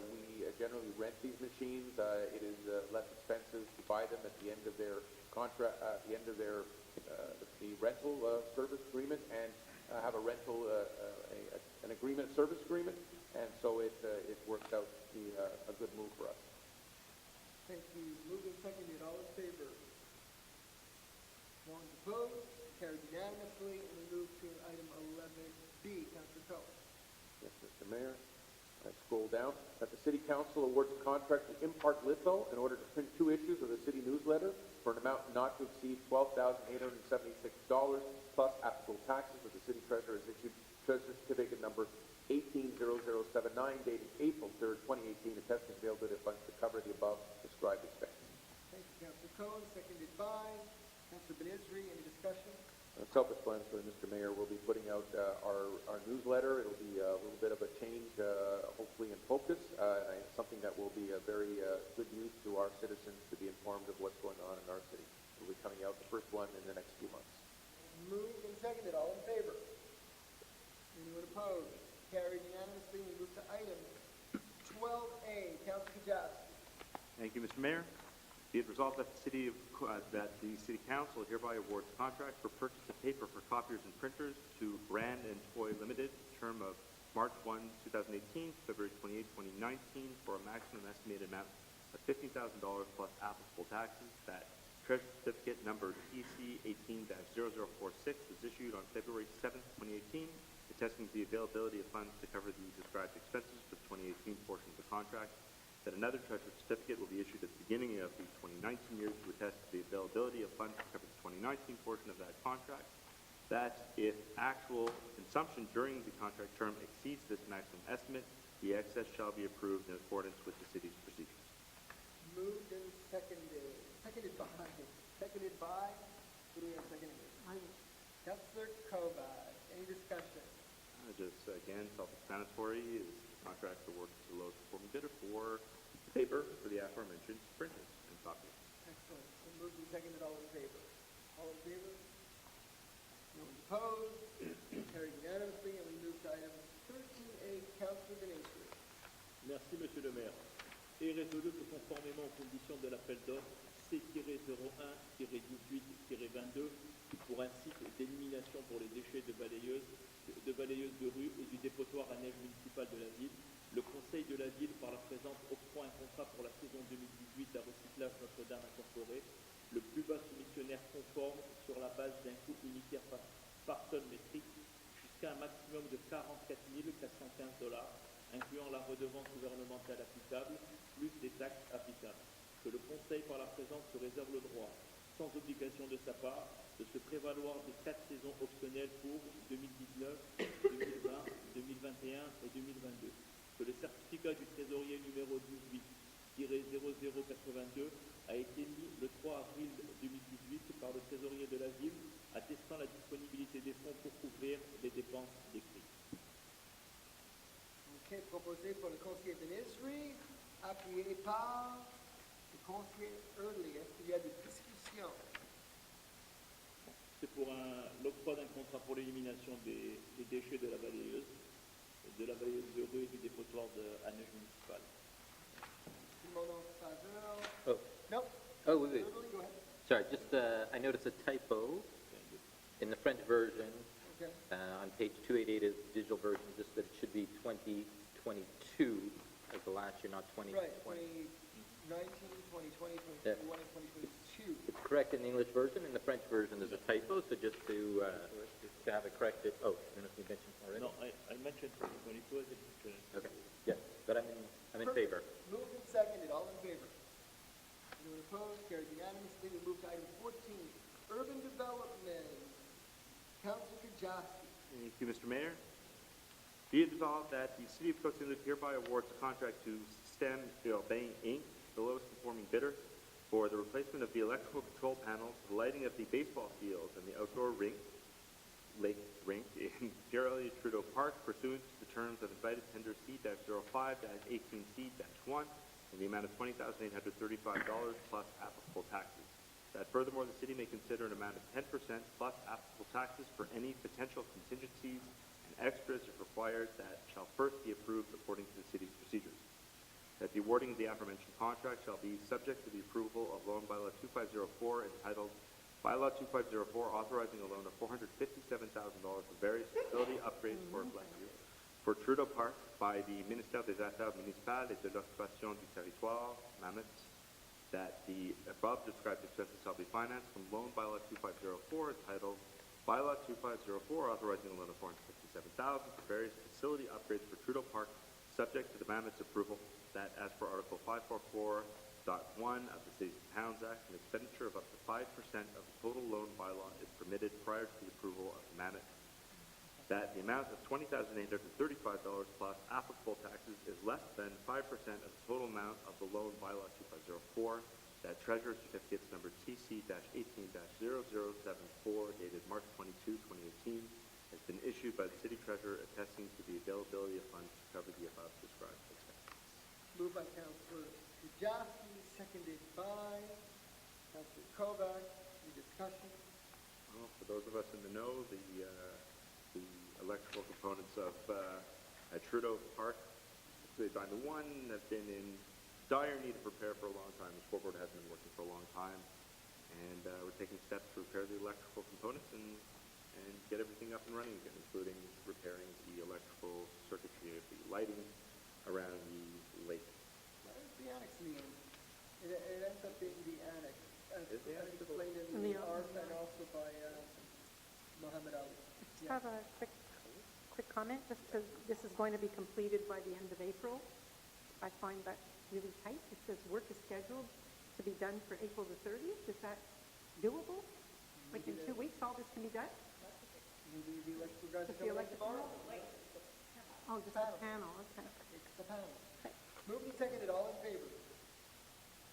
we generally rent these machines, it is less expensive to buy them at the end of their contract, at the end of their the rental service agreement, and have a rental an agreement, service agreement, and so it works out to be a good move for us. Thank you. Moved and seconded. All in favor? No one's opposed. Carried unanimously. And we move to item 11B. Councillor Cohen. Yes, Mr. Mayor. I scroll down. That the City Council awards a contract to Impart Litho in order to print 2 issues of the city newsletter for an amount not to exceed $12,876 plus applicable taxes, that the city treasurer has issued treasurer certificate number 180079 dated April 3rd, 2018, attesting to the availability of funds to cover the above described expenses. Thank you, Councillor Cohen. Seconded by Councillor Ben-Isri. Any discussion? Self-explanatory, Mr. Mayor. We'll be putting out our newsletter. It'll be a little bit of a change, hopefully in focus, and something that will be a very good news to our citizens to be informed of what's going on in our city. We'll be coming out the first one in the next few months. Moved and seconded. All in favor? Anyone opposed? Carried unanimously. We move to item 12A. Councillor Kajaski. Thank you, Mr. Mayor. Be it resolved that the City Council hereby awards contract for purchase of paper for copiers and printers to Brand and Toy Limited, term of March 1, 2018, February 28, 2019, for a maximum estimated amount of $15,000 plus applicable taxes. That treasurer certificate number TC 18-0046 was issued on February 7, 2018, attesting to the availability of funds to cover the described expenses for the 2018 portion of the contract. that another treasurer certificate will be issued at the beginning of the 2019 year to attest to the availability of funds to cover the 2019 portion of that contract, that if actual consumption during the contract term exceeds this maximum estimate, the excess shall be approved in accordance with the city's procedures. Moved and seconded. Seconded by, who do we have seconded? Councillor Kovac. Any discussion? Just again, self-explanatory is the contract awards to the lowest performing bidder for the paper for the aforementioned printers and copies. Excellent. So moved and seconded, all in favor? All in favor? No one opposed? Carried unanimously, and we move to item 13A, Councillor Denisri. Merci, Monsieur le maire. Et résolu que conformément aux conditions de l'appel d'offres C-01-18-22 pour un site d'élimination pour les déchets de balayeuses de rue et du dépotoir à neige municipal de la ville, le conseil de la ville, par la présente, octroie un contrat pour la saison 2018 à recyclage Notre-Dame incorporé, le plus bas soumissionnaire conforme sur la base d'un coût unitaire par tonne métrique jusqu'à un maximum de 44 415 $, incluant la redevance gouvernementale applicable, plus les taxes applicables. Que le conseil, par la présente, se réserve le droit, sans obligation de sa part, de se prévaloir des 4 saisons optionnelles pour 2019, 2020, 2021 et 2022. Que le certificat du trésorier numéro 18-0082 a été mis le 3 avril 2018 par le trésorier de la ville, attestant la disponibilité des fonds pour couvrir les dépenses décrites. Ok, proposé par le conseiller Denisri, appuyé par le conseiller Early. Est-ce qu'il y a des discussions? C'est pour l'octroi d'un contrat pour l'élimination des déchets de la balayeuse de rue et du dépotoir à neige municipale. Tout le monde en faveur? Oh. No? Oh, wait, wait. Early, go ahead. Sorry, just I noticed a typo in the French version. Okay. On page 288 of the digital version, just that it should be 2022 as the last year, not 2020. Right, 2019, 2020, 2021, and 2022. It's correct in the English version. In the French version, there's a typo, so just to have it corrected. Oh, I don't know if you mentioned already. No, I mentioned 2022 as a Okay, yes, but I'm in favor. Moved and seconded, all in favor? Anyone opposed? Carried unanimously. We move to item 14, urban development. Councilor Kajaski. Thank you, Mr. Mayor. Be it resolved that the City of Côte Saint-Luc hereby awards a contract to STEM Urbain Inc., the lowest performing bidder, for the replacement of the electrical control panels, the lighting of the baseball fields and the outdoor lake rink in Pierre Elliott Trudeau Park pursuant to the terms of invited tender C-05-18C-1 in the amount of $20,835 plus applicable taxes. That furthermore, the city may consider an amount of 10% plus applicable taxes for any potential contingencies and extras if required that shall first be approved according to the city's procedures. That the awarding of the aforementioned contract shall be subject to the approval of Loan Bylaw 2504 entitled Bylaw 2504 authorizing a loan of $457,000 for various facility upgrades for Trudeau Park by the Ministère des Affaires Municipales et de l'Occupation du Territoire, Mammoth. That the above described expenses shall be financed from Loan Bylaw 2504 entitled Bylaw 2504 authorizing a loan of $457,000 for various facility upgrades for Trudeau Park, subject to the Mammoth's approval. That as per Article 544.1 of the Cities and Towns Act, an expenditure of up to 5% of the total loan bylaw is permitted prior to the approval of the Mammoth. That the amount of $20,835 plus applicable taxes is less than 5% of the total amount of the loan bylaw 2504. That Treasurer Certificates number TC-18-0074 dated March 22, 2018 has been issued by the City Treasurer attesting to the availability of funds to cover the above described expenses. Moved by Councilor Kajaski, seconded by Councilor Kovac. Any discussion? Well, for those of us in the know, the electrical components of at Trudeau Park, Line 1, have been in dire need of repair for a long time. The scoreboard hasn't been working for a long time, and we're taking steps to repair the electrical components and get everything up and running again, including repairing the electrical circuitry of the lighting around the lake. That is the annex in the end. It ends up being the annex. As explained in the ARF and also by Mohammed Ali. Just have a quick comment, just because this is going to be completed by the end of April. I find that really tight. It says work is scheduled to be done for April the 30th. Is that doable? Like in 2 weeks, all this can be done? Maybe the electrical guys are Just the coming in electrical? tomorrow. Oh, just the panel, okay. It's the panel. Moved and seconded, all in favor?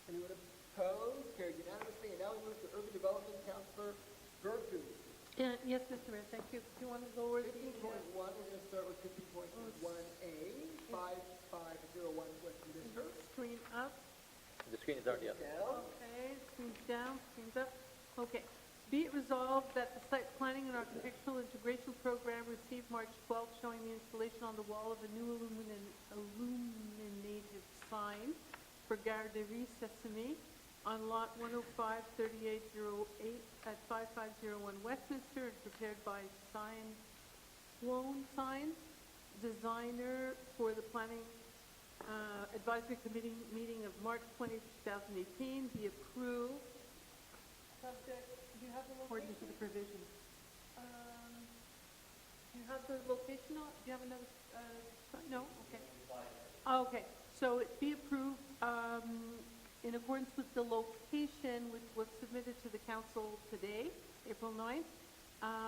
Anyone opposed? Carried unanimously. And now we move to urban development, Councillor Berku. Yes, Mr. Mayor, thank you. Do you want to lower the? 15.1, we're going to start with 15.1A, 5501 Western District. Screen up. The screen is already up. Down. Okay, screen's down, screen's up. Okay. Be it resolved that the site planning and architectural integration program received March 12th showing the installation on the wall of a new illuminated sign for Gare de Riz Sesame on lot 105-3808 at 5501 Westminster and prepared by Sloan Signs, designer for the planning advisory committee meeting of March 20, 2018, be approved. Subject, do you have the location? According to the provisions. Do you have the location on, do you have another, no, okay. Okay, so it be approved, in accordance with the location which was submitted to the council today, April 9th,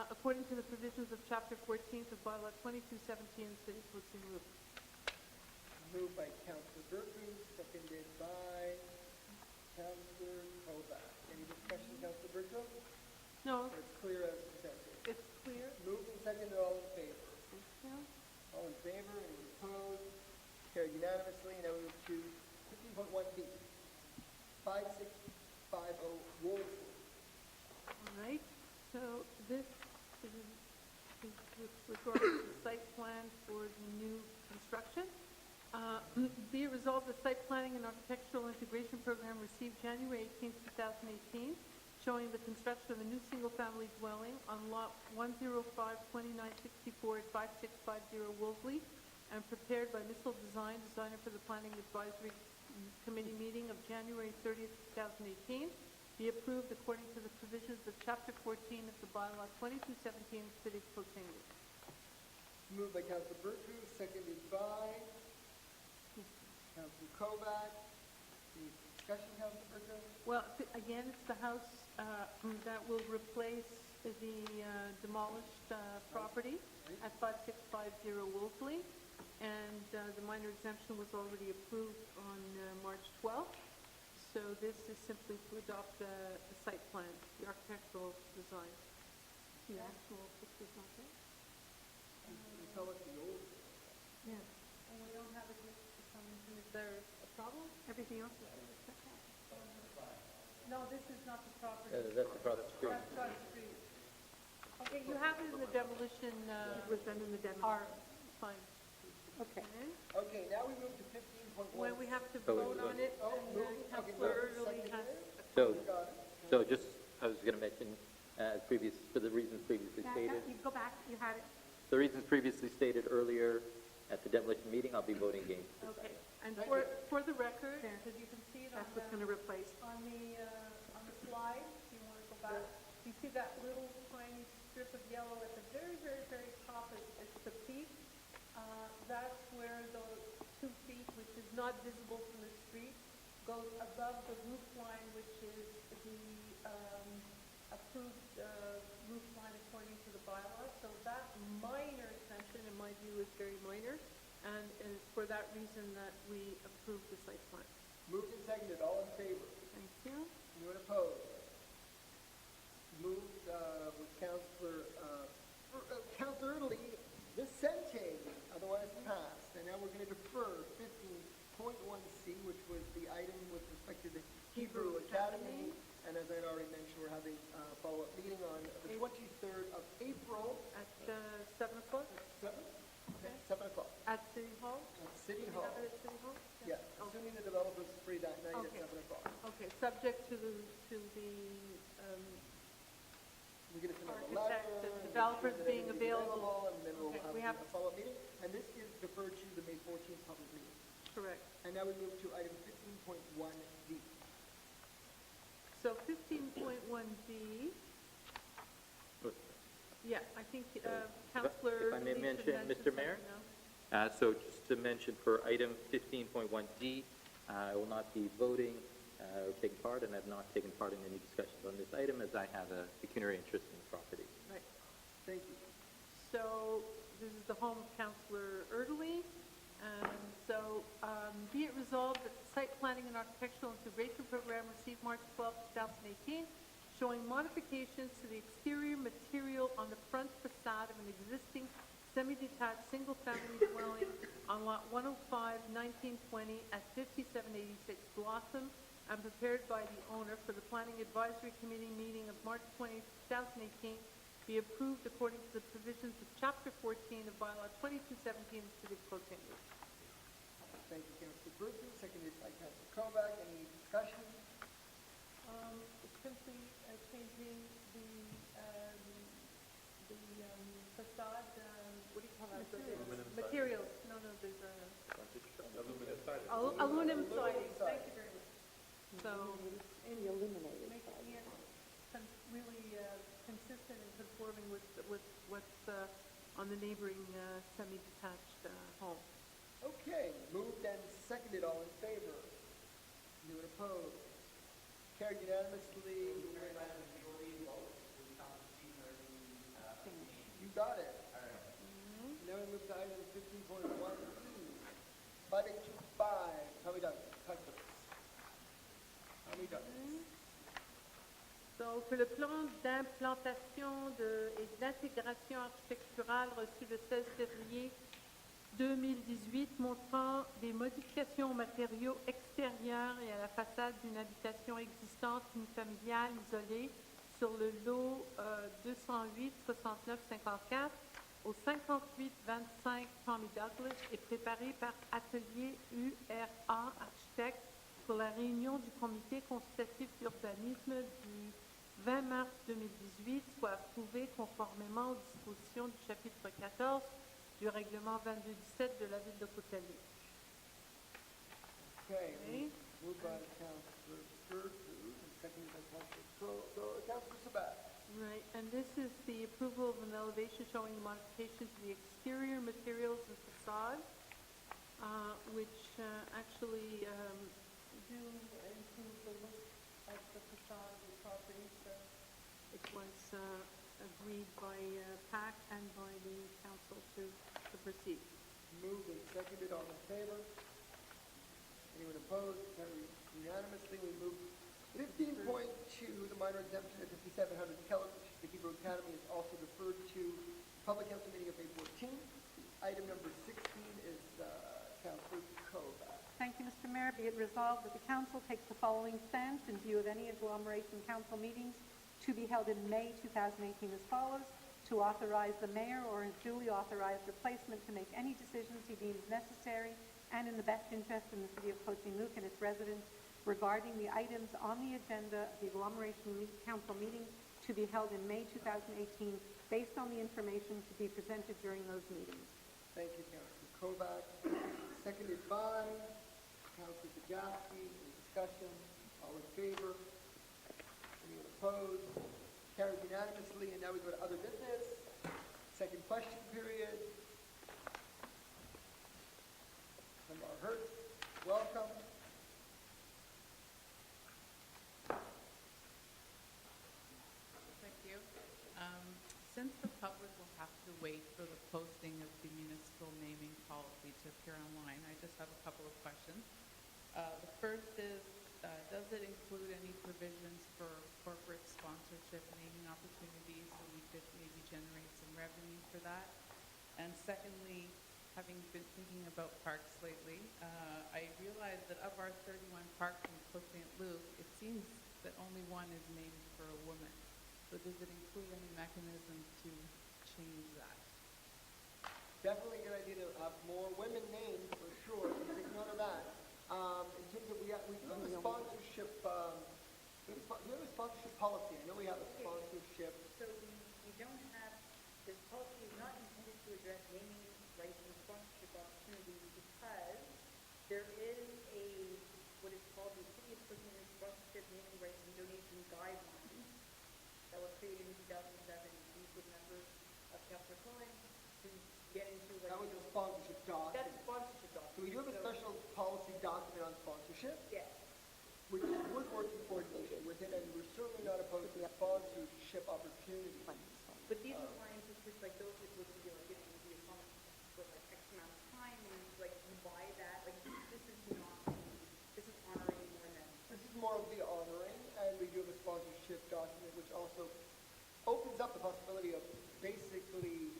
according to the provisions of chapter 14th of bylaw 2217 of the City of Côte Saint-Luc. Moved by Councillor Berku, seconded by Councillor Kovac. Any discussion, Councillor Berku? No. Or it's clear as presented. It's clear. Moved and seconded, all in favor? Thank you. All in favor, any opposed? Carried unanimously. Now we move to 15.1B, 5650 Wolseley. All right, so this is with regard to the site plan for the new construction. Be it resolved, the site planning and architectural integration program received January 18, 2018, showing the construction of a new single-family dwelling on lot 105-2964 at 5650 Wolseley, and prepared by Missile Design, designer for the Planning Advisory Committee meeting of January 30, 2018, be approved according to the provisions of Chapter 14 of the bylaw 2217 of the City of Côte Saint-Luc. Moved by Councillor Berku, seconded by Councillor Kovac. Any discussion, Councillor Berku? Well, again, it's the house that will replace the demolished property at 5650 Wolseley, and the minor exemption was already approved on March 12th. So this is simply to adopt the site plan, the architectural design. The actual picture's not there? You tell us the old. Yeah. And we don't have it with the signs. Is there a problem? Everything else is set out. No, this is not the property. That's across the street. That's across the street. Okay, you have it in the demolition. It was done in the demo. Fine. Okay. Okay, now we move to 15.1. When we have to Oh, vote on it, Oh, and moved. Okay, Councillor moved. Early has. So just, I was going to mention, for the reasons previously stated, You go back, you had it. the reasons previously stated earlier at the demolition meeting, I'll be voting against this Okay, item. and for the record, because you can see it on That's what's going to replace. on the slide, if you want to go back, you see that little tiny strip of yellow at the very, very, very top, it's the peak. That's where the 2 feet, which is not visible from the street, goes above the roof line, which is the approved roof line according to the bylaw. So that minor extension, in my view, is very minor, and it's for that reason that we approved the site plan. Moved and seconded, all in favor? Thank you. Anyone opposed? Moved with Councillor Early, dissenting, otherwise passed. And now we're going to defer 15.1C, which was the item with respect to the Hebrew Academy. And as I had already mentioned, we're having a follow-up meeting on the 23rd of April. At 7 o'clock? 7? Okay, 7 o'clock. At City Hall? At City We Hall. have it at City Hall? Yeah, assuming the developer's free that night at Okay. 7 o'clock. Okay, subject to the We're going to send out a architect letter. and and developers make sure that being everything's available. And then we'll Okay, have we have- a follow-up meeting. And this is deferred to the May 14th public meeting. Correct. And now we move to item 15.1D. So 15.1D, yeah, I think Councillor If I may Lee should mention, Mr. Mayor? something now. So just to mention for item 15.1D, I will not be voting or taking part, and have not taken part in any discussions on this item as I have a pecuniary interest in the property. Right. Thank you. So this is the home of Councillor Erdely. Be it resolved that the Site Planning and Architectural Integration Program received March 12, 2018, showing modifications to the exterior material on the front facade of an existing semi-detached single-family dwelling on Lot 105, 1920 at 5786 Blossom, and prepared by the owner for the Planning Advisory Committee meeting of March 20, 2018, be approved according to the provisions of Chapter 14 of Bylaw 2217 of the City of Côte Saint-Luc. Thank you, Councillor Burton, seconded by Councillor Kovac. Any discussion? It's simply changing the facade, what do you call that? Materials. No, there's a... Aluminum siding. Thank you very much. So, making it really consistent and conforming with what's on the neighboring semi-detached home. Okay, moved and seconded. All in favor? Anyone opposed? Carried unanimously. You got it. Now we move to item 15.1. Barbecue 5. How we done? Donc, le plan d'implantation et d'intégration architecturale reçu le 16 février 2018 montrant des modifications aux matériaux extérieurs et à la façade d'une habitation existante unifamiliale isolée sur le lot 208 69 54 au 58 25 Tommy Douglas est préparé par Atelier URA Architecte pour la réunion du comité consultatif d'urbanisme du 20 mars 2018, soit approuvé conformément aux dispositions du chapitre 14 du règlement 2217 de la ville de Côte Saint-Luc. Okay, moved by Councillor Burton and seconded by Councillor Sabat. Right, and this is the approval of an elevation showing modification to the exterior materials and facade, which actually do improve the look of the facade of the property. So it was agreed by PAC and by the council to proceed. Moved and seconded. All in favor? Anyone opposed? Carried unanimously. We move 15.2, the minor exemption at 5700 Kellogg, which is the Hebrew Academy, is also deferred to public council meeting of May 14th. Item number 16 is Councillor Kovac. Thank you, Mr. Mayor. Be it resolved that the council takes the following stance in view of any agglomeration council meetings to be held in May 2018 as follows: to authorize the mayor or his duly authorized replacement to make any decisions he deems necessary and in the best interest in the city of Côte Saint-Luc and its residents regarding the items on the agenda of the agglomeration council meeting to be held in May 2018 based on the information to be presented during those meetings. Thank you, Councillor Kovac. Seconded by Councillor Bajaski. Any discussion? All in favor? Anyone opposed? Carried unanimously. And now we go to other business. Second question period. Tamar Hertz, welcome. Thank you. Since the public will have to wait for the posting of the municipal naming policy to appear online, I just have a couple of questions. The first is, does it include any provisions for corporate sponsorship naming opportunities so we could maybe generate some revenue for that? And secondly, having been thinking about parks lately, I realized that of our 31 parks in Côte Saint-Luc, it seems that only one is named for a woman. So does it include any mechanism to change that? Definitely a good idea to have more women named, for sure. Take note of that. In terms of, we have a sponsorship, we have a sponsorship policy. I know we have a sponsorship. So we don't have, this policy is not intended to address naming rights and sponsorship opportunities because there is what is called the City of Côte Saint-Luc Sponsorship Naming Rights and Donation Guidelines that were created in 2007. These were members of Councillor Cohen to get into. That was a sponsorship document. That's a sponsorship document. So we do have a special policy document on sponsorship, Yes. which would work in coordination with it, and we're certainly not opposed to sponsorship opportunities. But these are lines, it's just like those that would be like, it would be a song for like X amount of time, and like you buy that, like this is not, this is honoring more than. This is more of the honoring, and we do have a sponsorship document, which also opens up the possibility of basically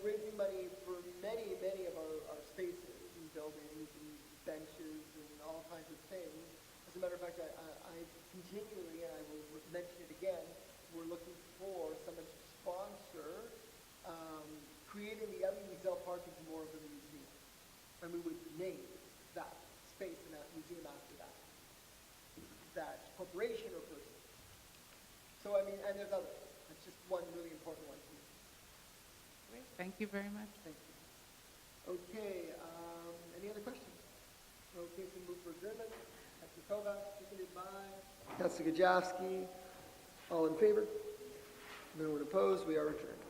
raising money for many, many of our spaces and buildings and benches and all kinds of things. As a matter of fact, I continually, and I will mention it again, we're looking for someone to sponsor creating the Elie Wiesel Park into more of a museum. And we would name that space and that museum after that corporation or person. So, I mean, and there's others. That's just one really important one to me. Great. Thank you very much. Thank you. Okay, any other questions? Okay, so move for adjournment. Councilor Kovac, seconded by Councilor Gajewski. All in favor? No one opposed. We are adjourned.